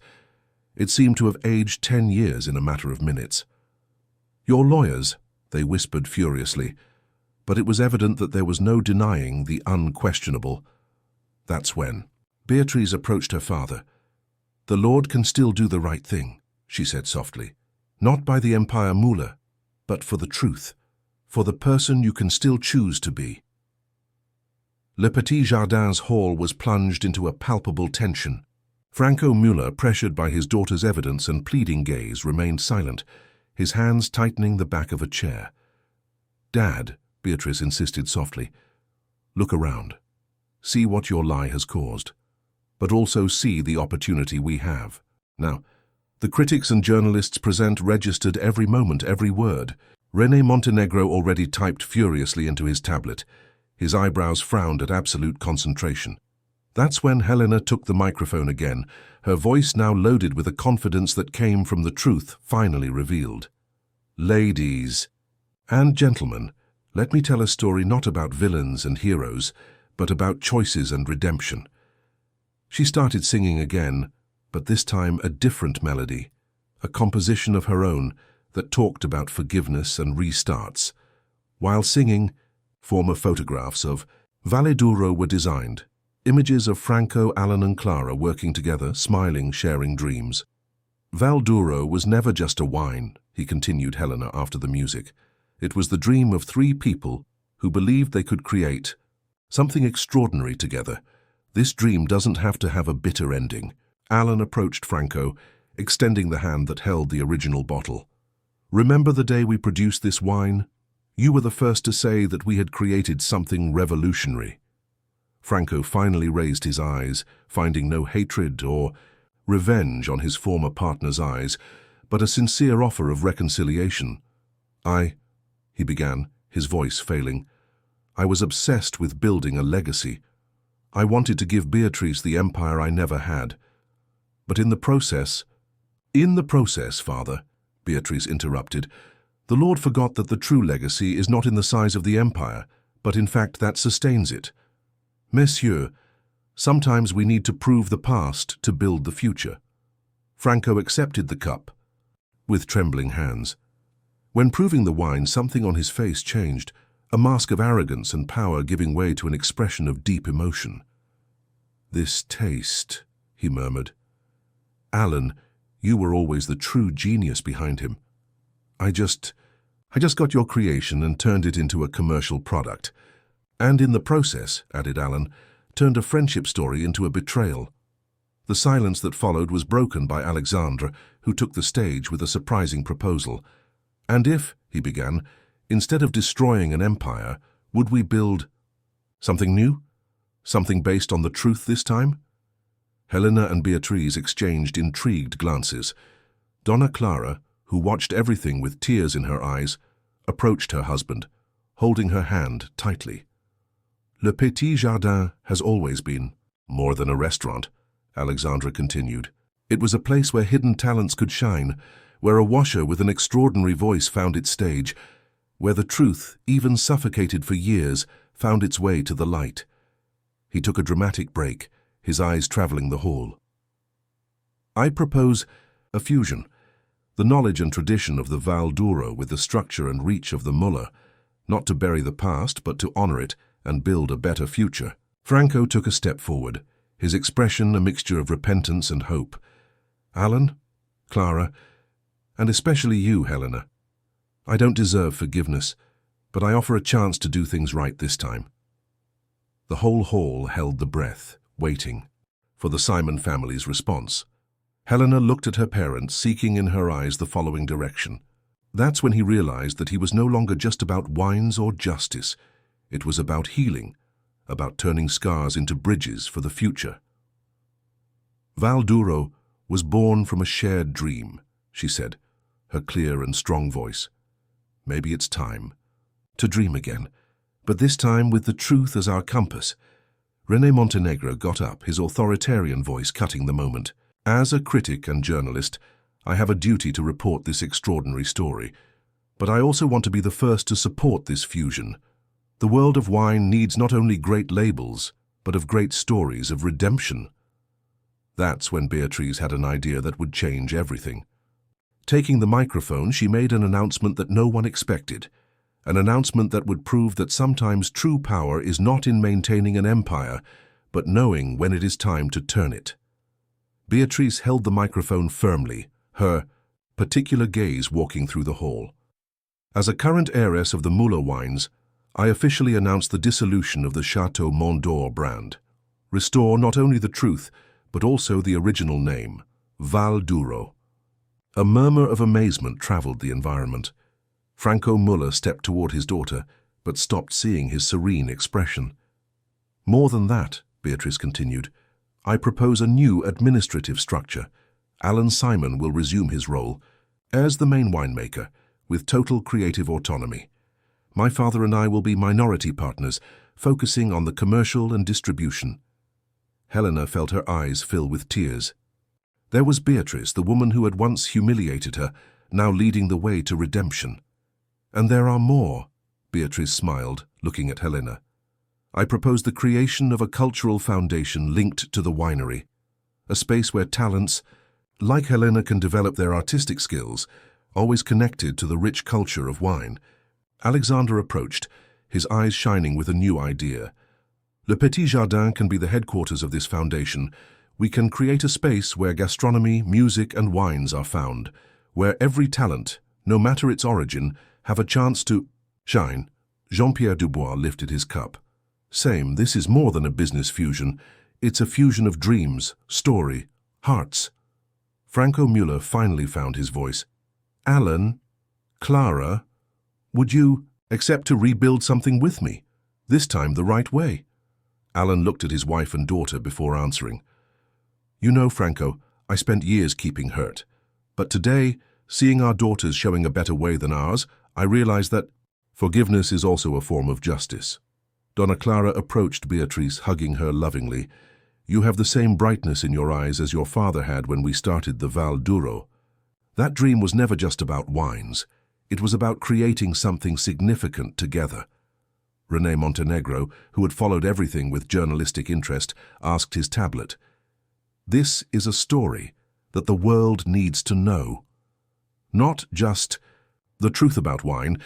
It seemed to have aged 10 years in a matter of minutes. "Your lawyers," they whispered furiously, but it was evident that there was no denying the unquestionable. That's when Beatrice approached her father. "The Lord can still do the right thing," she said softly. "Not by the Empire Muller, but for the truth, for the person you can still choose to be." Le Petit Jardin's hall was plunged into a palpable tension. Franco Muller, pressured by his daughter's evidence and pleading gaze, remained silent, his hands tightening the back of a chair. "Dad," Beatrice insisted softly, "look around. See what your lie has caused, but also see the opportunity we have. Now, the critics and journalists present registered every moment, every word." René Montenegro already typed furiously into his tablet. His eyebrows frowned at absolute concentration. That's when Helena took the microphone again, her voice now loaded with a confidence that came from the truth finally revealed. "Ladies and gentlemen, let me tell a story not about villains and heroes, but about choices and redemption." She started singing again, but this time a different melody, a composition of her own that talked about forgiveness and restarts. While singing, former photographs of Valeduro were designed, images of Franco, Alan and Clara working together, smiling, sharing dreams. "Valduro was never just a wine," he continued Helena after the music. "It was the dream of 3 people who believed they could create something extraordinary together. This dream doesn't have to have a bitter ending." Alan approached Franco, extending the hand that held the original bottle. "Remember the day we produced this wine? You were the first to say that we had created something revolutionary." Franco finally raised his eyes, finding no hatred or revenge on his former partner's eyes, but a sincere offer of reconciliation. He began, his voice failing. "I was obsessed with building a legacy. I wanted to give Beatrice the empire I never had. But in the process, Father," Beatrice interrupted, "the Lord forgot that the true legacy is not in the size of the empire, but in fact that sustains it. Messieurs, sometimes we need to prove the past to build the future." Franco accepted the cup with trembling hands. When proving the wine, something on his face changed, a mask of arrogance and power giving way to an expression of deep emotion. "This taste," he murmured. "Alan, you were always the true genius behind him. I just got your creation and turned it into a commercial product. And in the process," added Alan, turned a friendship story into a betrayal. The silence that followed was broken by Alexandre, who took the stage with a surprising proposal. "And if," he began, "instead of destroying an empire, would we build something new? Something based on the truth this time?" Helena and Beatriz exchanged intrigued glances. Donna Clara, who watched everything with tears in her eyes, approached her husband, holding her hand tightly. "Le Petit Jardin has always been more than a restaurant," Alexandre continued. "It was a place where hidden talents could shine, where a washer with an extraordinary voice found its stage, where the truth, even suffocated for years, found its way to the light." He took a dramatic break, his eyes traveling the hall. "I propose a fusion. The knowledge and tradition of the Val d'Uro with the structure and reach of the Muller, not to bury the past, but to honor it and build a better future." Franco took a step forward, his expression a mixture of repentance and hope. "Alan, Clara, and especially you, Helena. I don't deserve forgiveness, but I offer a chance to do things right this time." The whole hall held the breath, waiting for the Simon family's response. Helena looked at her parents, seeking in her eyes the following direction. That's when he realized that he was no longer just about wines or justice. It was about healing, about turning scars into bridges for the future. "Val d'Uro was born from a shared dream," she said, her clear and strong voice. "Maybe it's time to dream again, but this time with the truth as our compass." René Montenegro got up, his authoritarian voice cutting the moment. "As a critic and journalist, I have a duty to report this extraordinary story, but I also want to be the first to support this fusion. The world of wine needs not only great labels, but of great stories of redemption." That's when Beatriz had an idea that would change everything. Taking the microphone, she made an announcement that no one expected, an announcement that would prove that sometimes true power is not in maintaining an empire, but knowing when it is time to turn it. Beatriz held the microphone firmly, her particular gaze walking through the hall. "As a current heiress of the Muller wines, I officially announce the dissolution of the Chateau Mont d'Or brand. Restore not only the truth, but also the original name, Val d'Uro." A murmur of amazement traveled the environment. Franco Muller stepped toward his daughter, but stopped seeing his serene expression. "More than that," Beatrice continued, "I propose a new administrative structure. Alan Simon will resume his role as the main winemaker, with total creative autonomy. My father and I will be minority partners, focusing on the commercial and distribution." Helena felt her eyes fill with tears. There was Beatrice, the woman who had once humiliated her, now leading the way to redemption. "And there are more," Beatrice smiled, looking at Helena. "I propose the creation of a cultural foundation linked to the winery, a space where talents, like Helena, can develop their artistic skills, always connected to the rich culture of wine." Alexandre approached, his eyes shining with a new idea. "Le Petit Jardin can be the headquarters of this foundation. We can create a space where gastronomy, music, and wines are found, where every talent, no matter its origin, have a chance to shine." Jean-Pierre Dubois lifted his cup. "Same, this is more than a business fusion. It's a fusion of dreams, story, hearts." Franco Muller finally found his voice. "Alan, Clara, would you accept to rebuild something with me? This time the right way?" Alan looked at his wife and daughter before answering. "You know, Franco, I spent years keeping hurt. But today, seeing our daughters showing a better way than ours, I realized that forgiveness is also a form of justice." Donna Clara approached Beatrice, hugging her lovingly. "You have the same brightness in your eyes as your father had when we started the Val d'Uro. That dream was never just about wines. It was about creating something significant together." René Montenegro, who had followed everything with journalistic interest, asked his tablet. "This is a story that the world needs to know. Not just the truth about wine,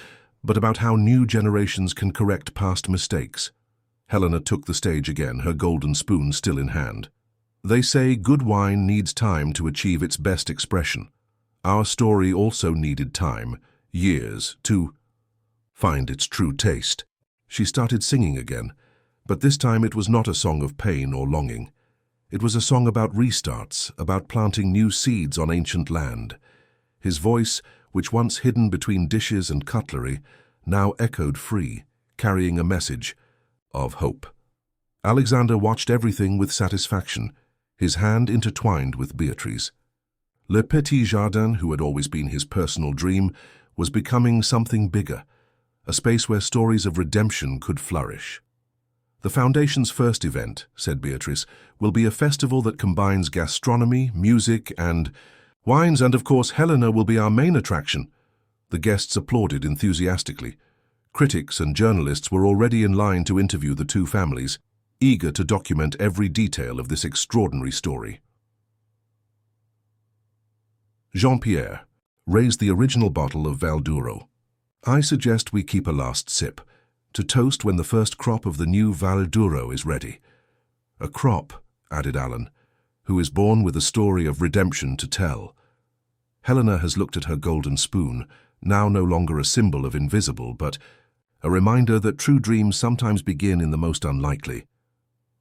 but about how new generations can correct past mistakes." Helena took the stage again, her golden spoon still in hand. "They say good wine needs time to achieve its best expression. Our story also needed time, years, to find its true taste." She started singing again, But this time it was not a song of pain or longing. It was a song about restarts, about planting new seeds on ancient land. His voice, which once hidden between dishes and cutlery, now echoed free, carrying a message of hope. Alexander watched everything with satisfaction, his hand intertwined with Beatrice. Le Petit Jardin, who had always been his personal dream, was becoming something bigger, a space where stories of redemption could flourish. "The Foundation's first event," said Beatrice, "will be a festival that combines gastronomy, music, and wines, and of course Helena will be our main attraction." The guests applauded enthusiastically. Critics and journalists were already in line to interview the two families, eager to document every detail of this extraordinary story. Jean-Pierre raised the original bottle of Valduro. "I suggest we keep a last sip, to toast when the first crop of the new Valduro is ready." "A crop," added Alan, "who is born with a story of redemption to tell." Helena has looked at her golden spoon, now no longer a symbol of invisible, but a reminder that true dreams sometimes begin in the most unlikely.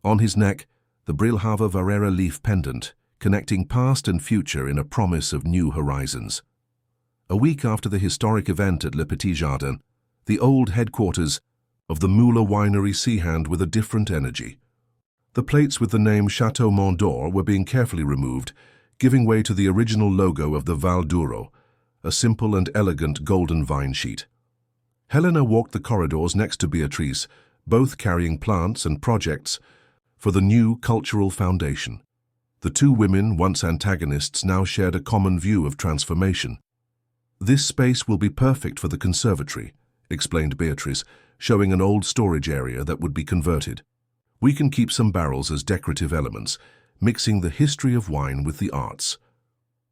On his neck, the Brilhava Varera leaf pendant, connecting past and future in a promise of new horizons. A week after the historic event at Le Petit Jardin, the old headquarters of the Moulin Winery seahands with a different energy. The plates with the name Chateau Mont d'Or were being carefully removed, giving way to the original logo of the Valduro, a simple and elegant golden vine sheet. Helena walked the corridors next to Beatrice, both carrying plants and projects for the new cultural foundation. The two women, once antagonists, now shared a common view of transformation. "This space will be perfect for the conservatory," explained Beatrice, showing an old storage area that would be converted. "We can keep some barrels as decorative elements, mixing the history of wine with the arts.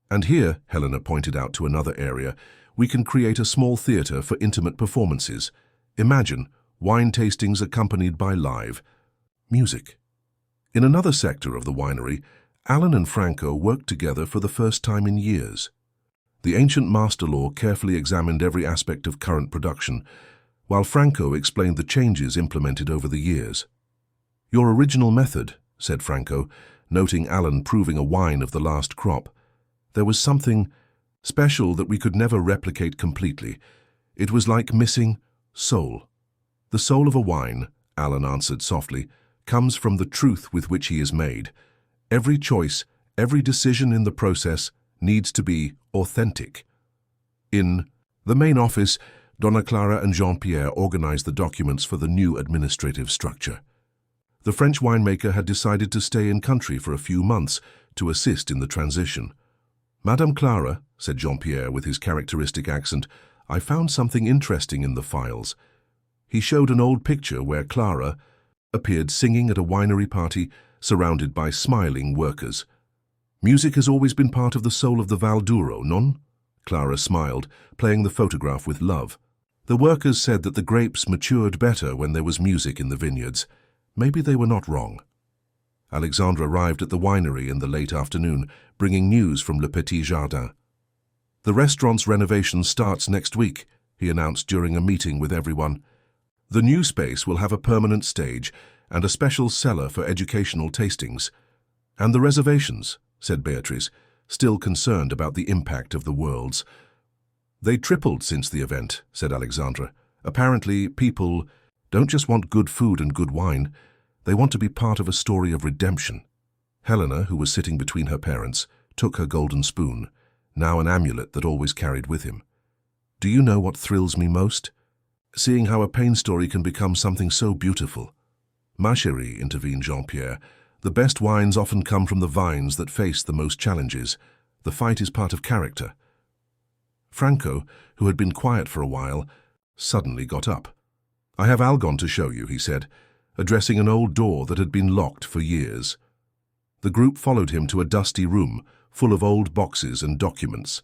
And here," Helena pointed out to another area, "we can create a small theatre for intimate performances. Imagine wine tastings accompanied by live music." In another sector of the winery, Alan and Franco worked together for the first time in years. The ancient master law carefully examined every aspect of current production, while Franco explained the changes implemented over the years. "Your original method," said Franco, noting Alan proving a wine of the last crop. "There was something special that we could never replicate completely. It was like missing soul." "The soul of a wine," Alan answered softly, "comes from the truth with which he is made. Every choice, every decision in the process needs to be authentic." In the main office, Donna Clara and Jean-Pierre organized the documents for the new administrative structure. The French winemaker had decided to stay in country for a few months to assist in the transition. "Madame Clara," said Jean-Pierre with his characteristic accent, "I found something interesting in the files." He showed an old picture where Clara appeared singing at a winery party, surrounded by smiling workers. "Music has always been part of the soul of the Valduro, non?" Clara smiled, playing the photograph with love. "The workers said that the grapes matured better when there was music in the vineyards. Maybe they were not wrong." Alexandre arrived at the winery in the late afternoon, bringing news from Le Petit Jardin. "The restaurant's renovation starts next week," he announced during a meeting with everyone. "The new space will have a permanent stage and a special cellar for educational tastings." "And the reservations," said Beatrice, still concerned about the impact of the worlds. "They tripled since the event," said Alexandre. "Apparently, people don't just want good food and good wine. They want to be part of a story of redemption." Helena, who was sitting between her parents, took her golden spoon, now an amulet that always carried with him. "Do you know what thrills me most? Seeing how a pain story can become something so beautiful." "Ma chérie," intervened Jean-Pierre, "the best wines often come from the vines that face the most challenges. The fight is part of character." Franco, who had been quiet for a while, suddenly got up. "I have Algon to show you," he said, addressing an old door that had been locked for years. The group followed him to a dusty room, full of old boxes and documents.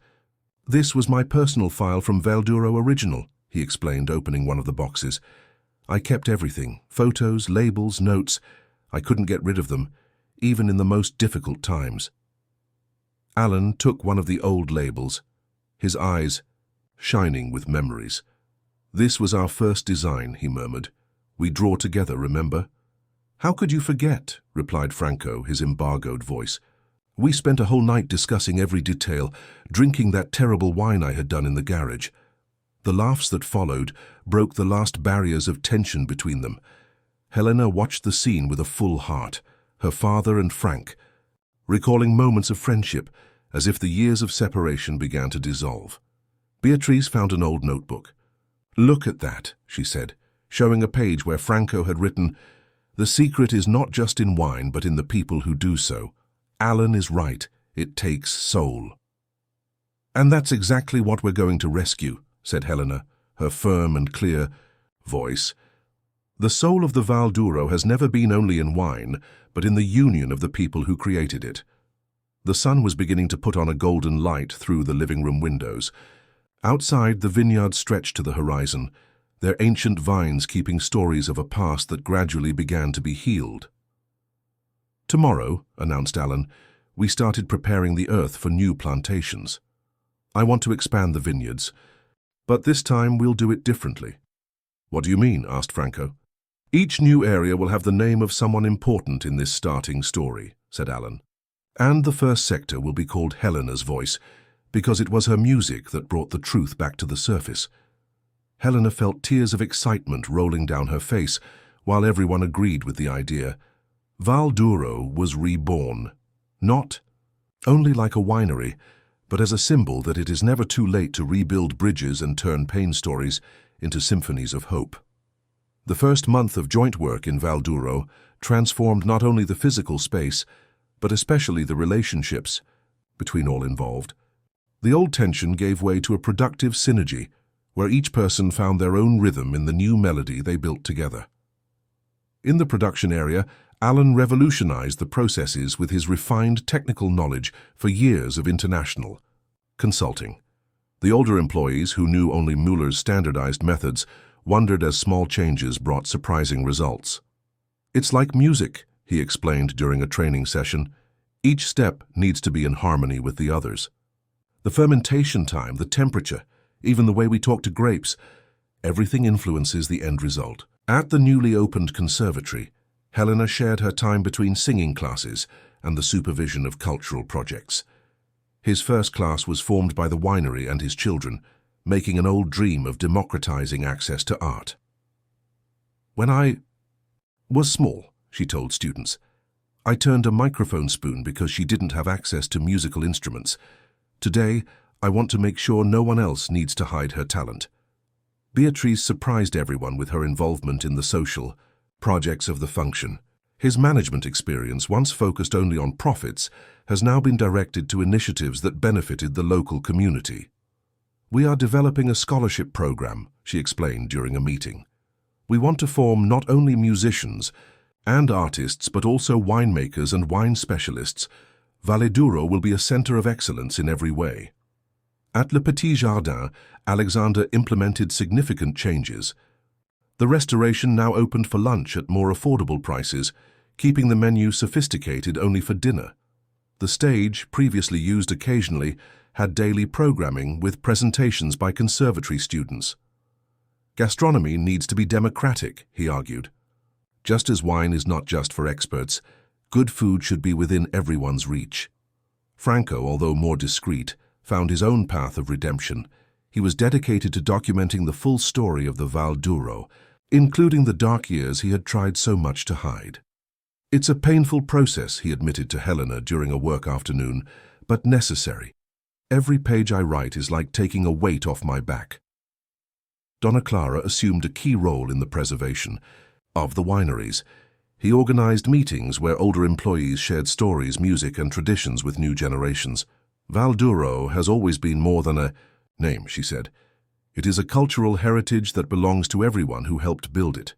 "This was my personal file from Valduro Original," he explained, opening one of the boxes. "I kept everything, photos, labels, notes. I couldn't get rid of them, even in the most difficult times." Alan took one of the old labels, his eyes shining with memories. "This was our first design," he murmured. "We draw together, remember? "How could you forget?" replied Franco, his embargoed voice. "We spent a whole night discussing every detail, drinking that terrible wine I had done in the garage." The laughs that followed broke the last barriers of tension between them. Helena watched the scene with a full heart, her father and Frank, recalling moments of friendship as if the years of separation began to dissolve. Beatrice found an old notebook. "Look at that," she said, showing a page where Franco had written, "The secret is not just in wine, but in the people who do so. Alan is right. It takes soul." "And that's exactly what we're going to rescue," said Helena, her firm and clear voice. "The soul of the Val d'Uro has never been only in wine, but in the union of the people who created it." The sun was beginning to put on a golden light through the living room windows. Outside, the vineyards stretched to the horizon, their ancient vines keeping stories of a past that gradually began to be healed. "Tomorrow," announced Alan, "we started preparing the earth for new plantations. I want to expand the vineyards, but this time we'll do it differently." "What do you mean?" asked Franco. "Each new area will have the name of someone important in this starting story," said Alan. "And the first sector will be called Helena's Voice, because it was her music that brought the truth back to the surface." Helena felt tears of excitement rolling down her face, while everyone agreed with the idea. Val d'Uro was reborn, not only like a winery, but as a symbol that it is never too late to rebuild bridges and turn pain stories into symphonies of hope. The first month of joint work in Val d'Uro transformed not only the physical space, but especially the relationships between all involved. The old tension gave way to a productive synergy, where each person found their own rhythm in the new melody they built together. In the production area, Alan revolutionized the processes with his refined technical knowledge for years of international consulting. The older employees, who knew only Müller's standardized methods, wondered as small changes brought surprising results. "It's like music," he explained during a training session. "Each step needs to be in harmony with the others. The fermentation time, the temperature, even the way we talk to grapes, everything influences the end result." At the newly opened conservatory, Helena shared her time between singing classes and the supervision of cultural projects. His first class was formed by the winery and his children, making an old dream of democratizing access to art. "When I was small," she told students, "I turned a microphone spoon because she didn't have access to musical instruments. Today, I want to make sure no one else needs to hide her talent." Beatrice surprised everyone with her involvement in the social projects of the function. His management experience, once focused only on profits, has now been directed to initiatives that benefited the local community. "We are developing a scholarship program," she explained during a meeting. "We want to form not only musicians and artists, but also winemakers and wine specialists. Vallée d'Uro will be a center of excellence in every way." At Le Petit Jardin, Alexander implemented significant changes. The restoration now opened for lunch at more affordable prices, keeping the menu sophisticated only for dinner. The stage, previously used occasionally, had daily programming with presentations by conservatory students. "Gastronomy needs to be democratic," he argued. "Just as wine is not just for experts, good food should be within everyone's reach." Franco, although more discreet, found his own path of redemption. He was dedicated to documenting the full story of the Val d'Uro, including the dark years he had tried so much to hide. "It's a painful process," he admitted to Helena during a work afternoon, "but necessary. Every page I write is like taking a weight off my back." Donna Clara assumed a key role in the preservation of the wineries. He organized meetings where older employees shared stories, music, and traditions with new generations. "Val d'Uro has always been more than a name," she said. "It is a cultural heritage that belongs to everyone who helped build it."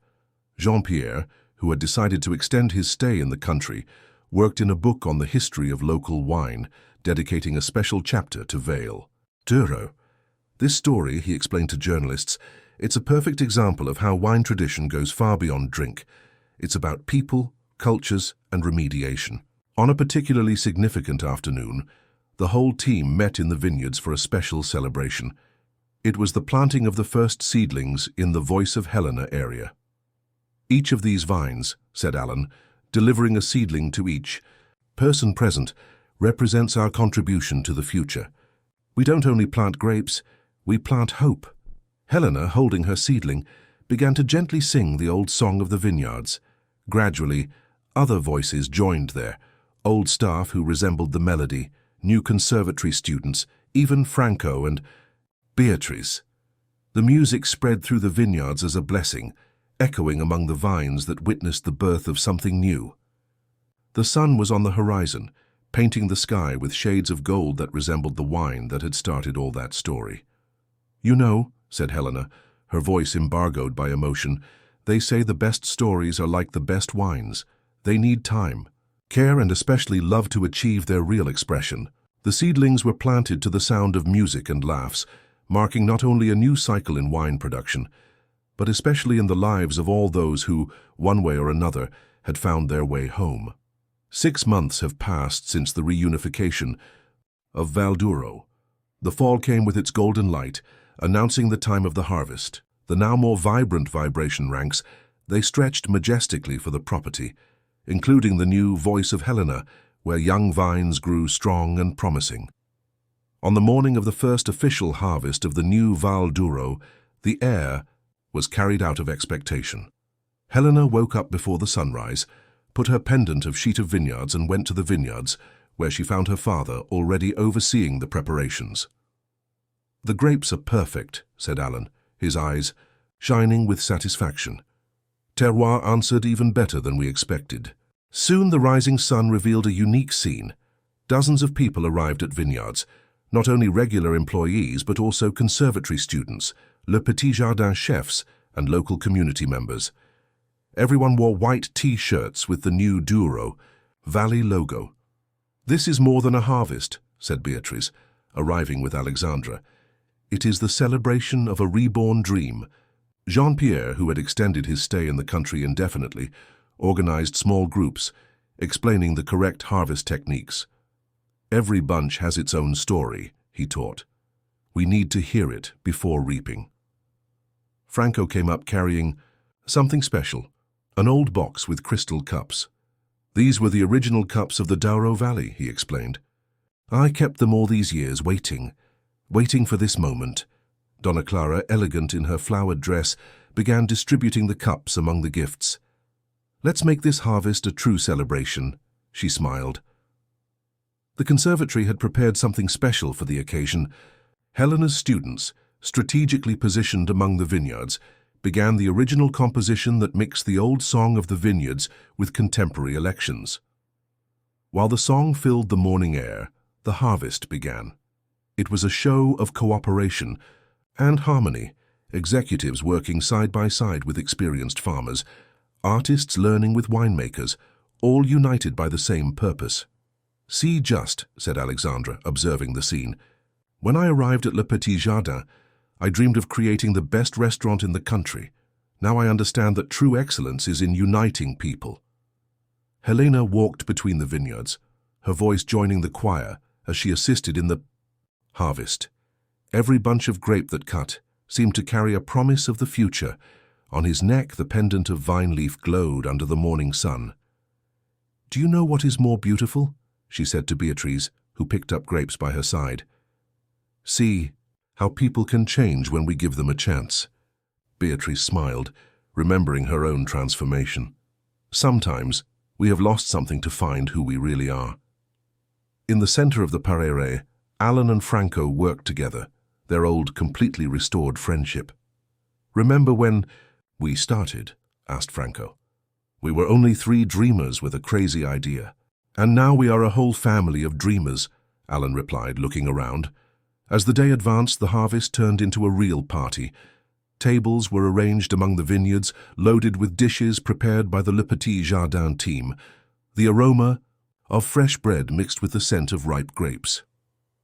Jean-Pierre, who had decided to extend his stay in the country, worked in a book on the history of local wine, dedicating a special chapter to Vale d'Uro. "This story," he explained to journalists, "it's a perfect example of how wine tradition goes far beyond drink. It's about people, cultures, and remediation." On a particularly significant afternoon, the whole team met in the vineyards for a special celebration. It was the planting of the first seedlings in the Voice of Helena area. "Each of these vines," said Alan, delivering a seedling to each person present, "represents our contribution to the future. We don't only plant grapes, we plant hope." Helena, holding her seedling, began to gently sing the old song of the vineyards. Gradually, other voices joined there, old staff who resembled the melody, new conservatory students, even Franco and Beatrice. The music spread through the vineyards as a blessing, echoing among the vines that witnessed the birth of something new. The sun was on the horizon, painting the sky with shades of gold that resembled the wine that had started all that story. "You know," said Helena, her voice embargoed by emotion, "they say the best stories are like the best wines. They need time, care, and especially love to achieve their real expression." The seedlings were planted to the sound of music and laughs, marking not only a new cycle in wine production, but especially in the lives of all those who, one way or another, had found their way home. 6 months have passed since the reunification of Valduro. The fall came with its golden light, announcing the time of the harvest. The now more vibrant vibration ranks, they stretched majestically for the property, including the new Voice of Helena, where young vines grew strong and promising. On the morning of the first official harvest of the new Val d'Uro, the air was carried out of expectation. Helena woke up before the sunrise, put her pendant of sheet of vineyards and went to the vineyards, where she found her father already overseeing the preparations. "The grapes are perfect," said Alan, his eyes shining with satisfaction. "Terroir answered even better than we expected." Soon the rising sun revealed a unique scene. Dozens of people arrived at vineyards, not only regular employees but also conservatory students, Le Petit Jardin chefs, and local community members. Everyone wore white T-shirts with the new Douro Valley logo. "This is more than a harvest," said Beatrice, arriving with Alexandra. "It is the celebration of a reborn dream." Jean-Pierre, who had extended his stay in the country indefinitely, organized small groups, explaining the correct harvest techniques. "Every bunch has its own story," he taught. "We need to hear it before reaping." Franco came up carrying something special, an old box with crystal cups. "These were the original cups of the Douro Valley," he explained. "I kept them all these years waiting for this moment." Donna Clara, elegant in her flowered dress, began distributing the cups among the gifts. "Let's make this harvest a true celebration," she smiled. The conservatory had prepared something special for the occasion. Helena's students, strategically positioned among the vineyards, began the original composition that mixed the old song of the vineyards with contemporary elections. While the song filled the morning air, the harvest began. It was a show of cooperation and harmony, executives working side by side with experienced farmers, artists learning with winemakers, all united by the same purpose. "See just," said Alexandra, observing the scene. "When I arrived at Le Petit Jardin, I dreamed of creating the best restaurant in the country. Now I understand that true excellence is in uniting people." Helena walked between the vineyards, her voice joining the choir as she assisted in the harvest. Every bunch of grape that cut seemed to carry a promise of the future. On his neck, the pendant of vine leaf glowed under the morning sun. "Do you know what is more beautiful?" she said to Beatrice, who picked up grapes by her side. "See how people can change when we give them a chance." Beatrice smiled, remembering her own transformation. "Sometimes we have lost something to find who we really are." In the center of the parterre, Alan and Franco worked together, their old, completely restored friendship. "Remember when we started?" asked Franco. "We were only 3 dreamers with a crazy idea. And now we are a whole family of dreamers," Alan replied, looking around. As the day advanced, the harvest turned into a real party. Tables were arranged among the vineyards, loaded with dishes prepared by the Le Petit Jardin team, the aroma of fresh bread mixed with the scent of ripe grapes.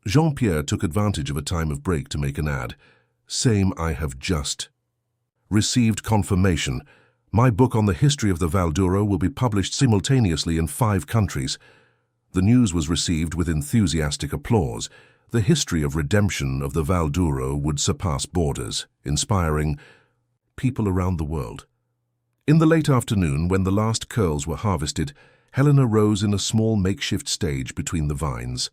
Jean-Pierre took advantage of a time of break to make an ad. "Same, I have just received confirmation. My book on the history of the Val d'Uro will be published simultaneously in 5 countries. The news was received with enthusiastic applause. The history of redemption of the Val d'Uro would surpass borders, inspiring people around the world. In the late afternoon, when the last curls were harvested, Helena rose in a small makeshift stage between the vines.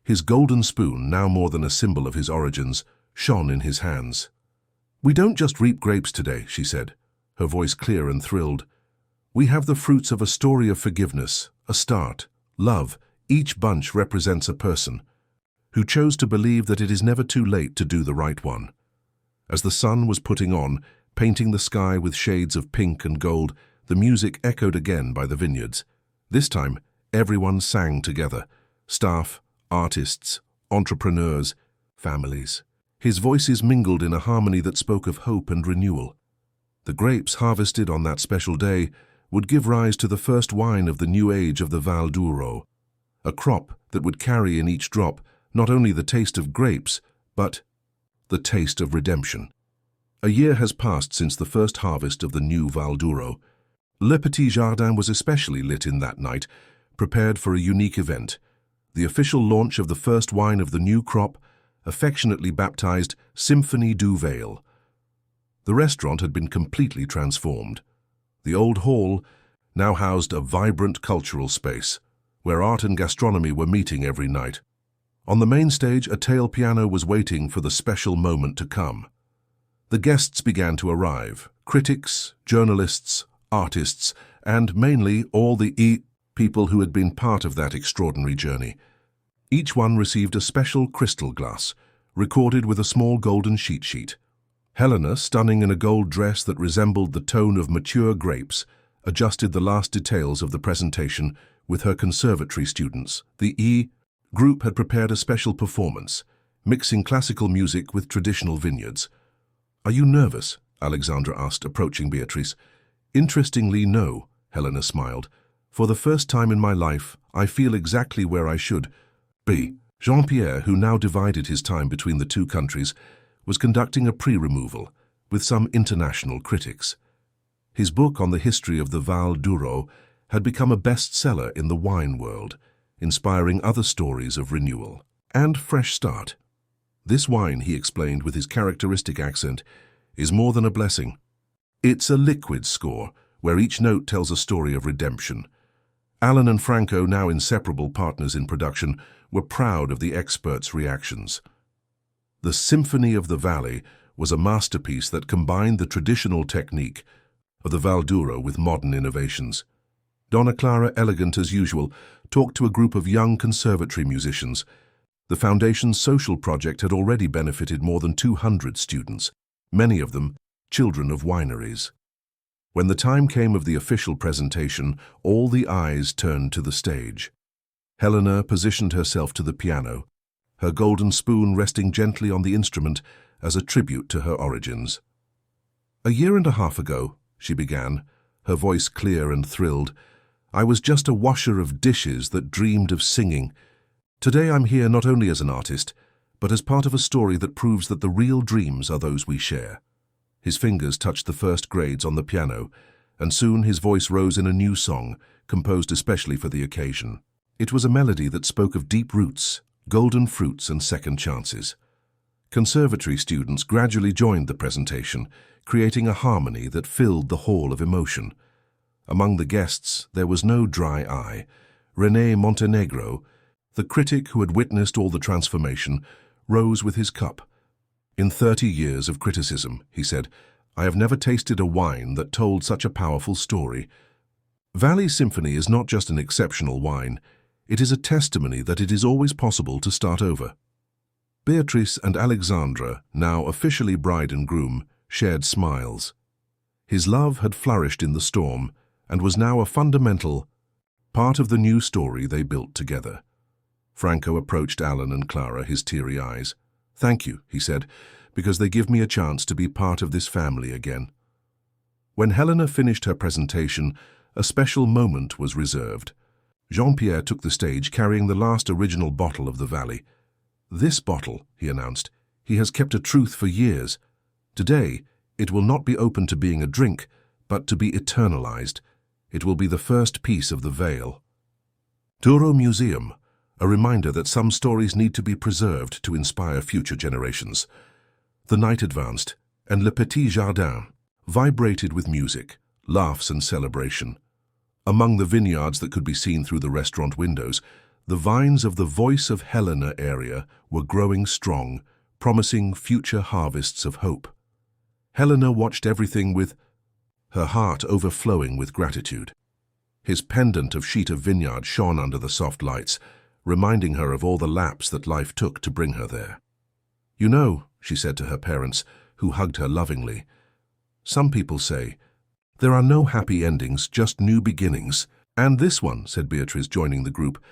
His golden spoon, now more than a symbol of his origins, shone in his hands. "We don't just reap grapes today," she said, her voice clear and thrilled. "We have the fruits of a story of forgiveness, a start, love. Each bunch represents a person who chose to believe that it is never too late to do the right one." As the sun was putting on, painting the sky with shades of pink and gold, the music echoed again by the vineyards. This time, everyone sang together. Staff, artists, entrepreneurs, families. His voices mingled in a harmony that spoke of hope and renewal. The grapes harvested on that special day would give rise to the first wine of the new age of the Val d'Uro, a crop that would carry in each drop not only the taste of grapes, but the taste of redemption. A year has passed since the first harvest of the new Val d'Uro. Le Petit Jardin was especially lit in that night, prepared for a unique event, the official launch of the first wine of the new crop, affectionately baptized Symphonie du Vale. The restaurant had been completely transformed. The old hall now housed a vibrant cultural space, where art and gastronomy were meeting every night. On the main stage, a tail piano was waiting for the special moment to come. The guests began to arrive, critics, journalists, artists, and mainly all the people who had been part of that extraordinary journey. Each one received a special crystal glass, recorded with a small golden cheat sheet. Helena, stunning in a gold dress that resembled the tone of mature grapes, adjusted the last details of the presentation with her conservatory students. The group had prepared a special performance, mixing classical music with traditional vineyards. "Are you nervous?" Alexandra asked, approaching Beatrice. "Interestingly, no," Helena smiled. "For the first time in my life, I feel exactly where I should be." Jean-Pierre, who now divided his time between the two countries, was conducting a pre-removal with some international critics. His book on the history of the Val d'Uro had become a bestseller in the wine world, inspiring other stories of renewal and fresh start. "This wine," he explained with his characteristic accent, "is more than a blessing. It's a liquid score, where each note tells a story of redemption." Alan and Franco, now inseparable partners in production, were proud of the experts' reactions. The Symphony of the Valley was a masterpiece that combined the traditional technique of the Val d'Uro with modern innovations. Donna Clara, elegant as usual, talked to a group of young conservatory musicians. The Foundation's social project had already benefited more than 200 students, many of them children of wineries. When the time came of the official presentation, all the eyes turned to the stage. Helena positioned herself to the piano, her golden spoon resting gently on the instrument as a tribute to her origins. "A year and a half ago," she began, her voice clear and thrilled, "I was just a washer of dishes that dreamed of singing. Today I'm here not only as an artist, but as part of a story that proves that the real dreams are those we share." His fingers touched the first grades on the piano, and soon his voice rose in a new song, composed especially for the occasion. It was a melody that spoke of deep roots, golden fruits, and second chances. Conservatory students gradually joined the presentation, creating a harmony that filled the hall of emotion. Among the guests, there was no dry eye. René Montenegro, the critic who had witnessed all the transformation, rose with his cup. "In 30 years of criticism," he said, "I have never tasted a wine that told such a powerful story. Valley Symphony is not just an exceptional wine, it is a testimony that it is always possible to start over." Beatrice and Alexandra, now officially bride and groom, shared smiles. His love had flourished in the storm and was now a fundamental part of the new story they built together. Franco approached Alan and Clara, his teary eyes. "Thank you," he said, "because they give me a chance to be part of this family again." When Helena finished her presentation, a special moment was reserved. Jean-Pierre took the stage carrying the last original bottle of the Valley. "This bottle," he announced, "he has kept a truth for years. Today, it will not be open to being a drink, but to be eternalized. It will be the first piece of the veil." Douro Museum, a reminder that some stories need to be preserved to inspire future generations. The night advanced, and Le Petit Jardin vibrated with music, laughs and celebration. Among the vineyards that could be seen through the restaurant windows, the vines of the Voice of Helena area were growing strong, promising future harvests of hope. Helena watched everything with her heart overflowing with gratitude. His pendant of sheet of vineyard shone under the soft lights, reminding her of all the laps that life took to bring her there. "You know," she said to her parents, who hugged her lovingly, "some people say, there are no happy endings, just new beginnings. And this one," said Beatrice, joining the group,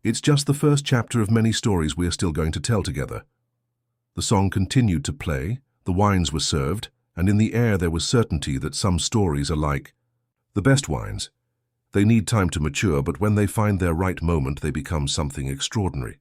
"it's just the first chapter of many stories we are still going to tell together." The song continued to play, the wines were served, and in the air there was certainty that some stories are like the best wines. They need time to mature, but when they find their right moment, they become something extraordinary.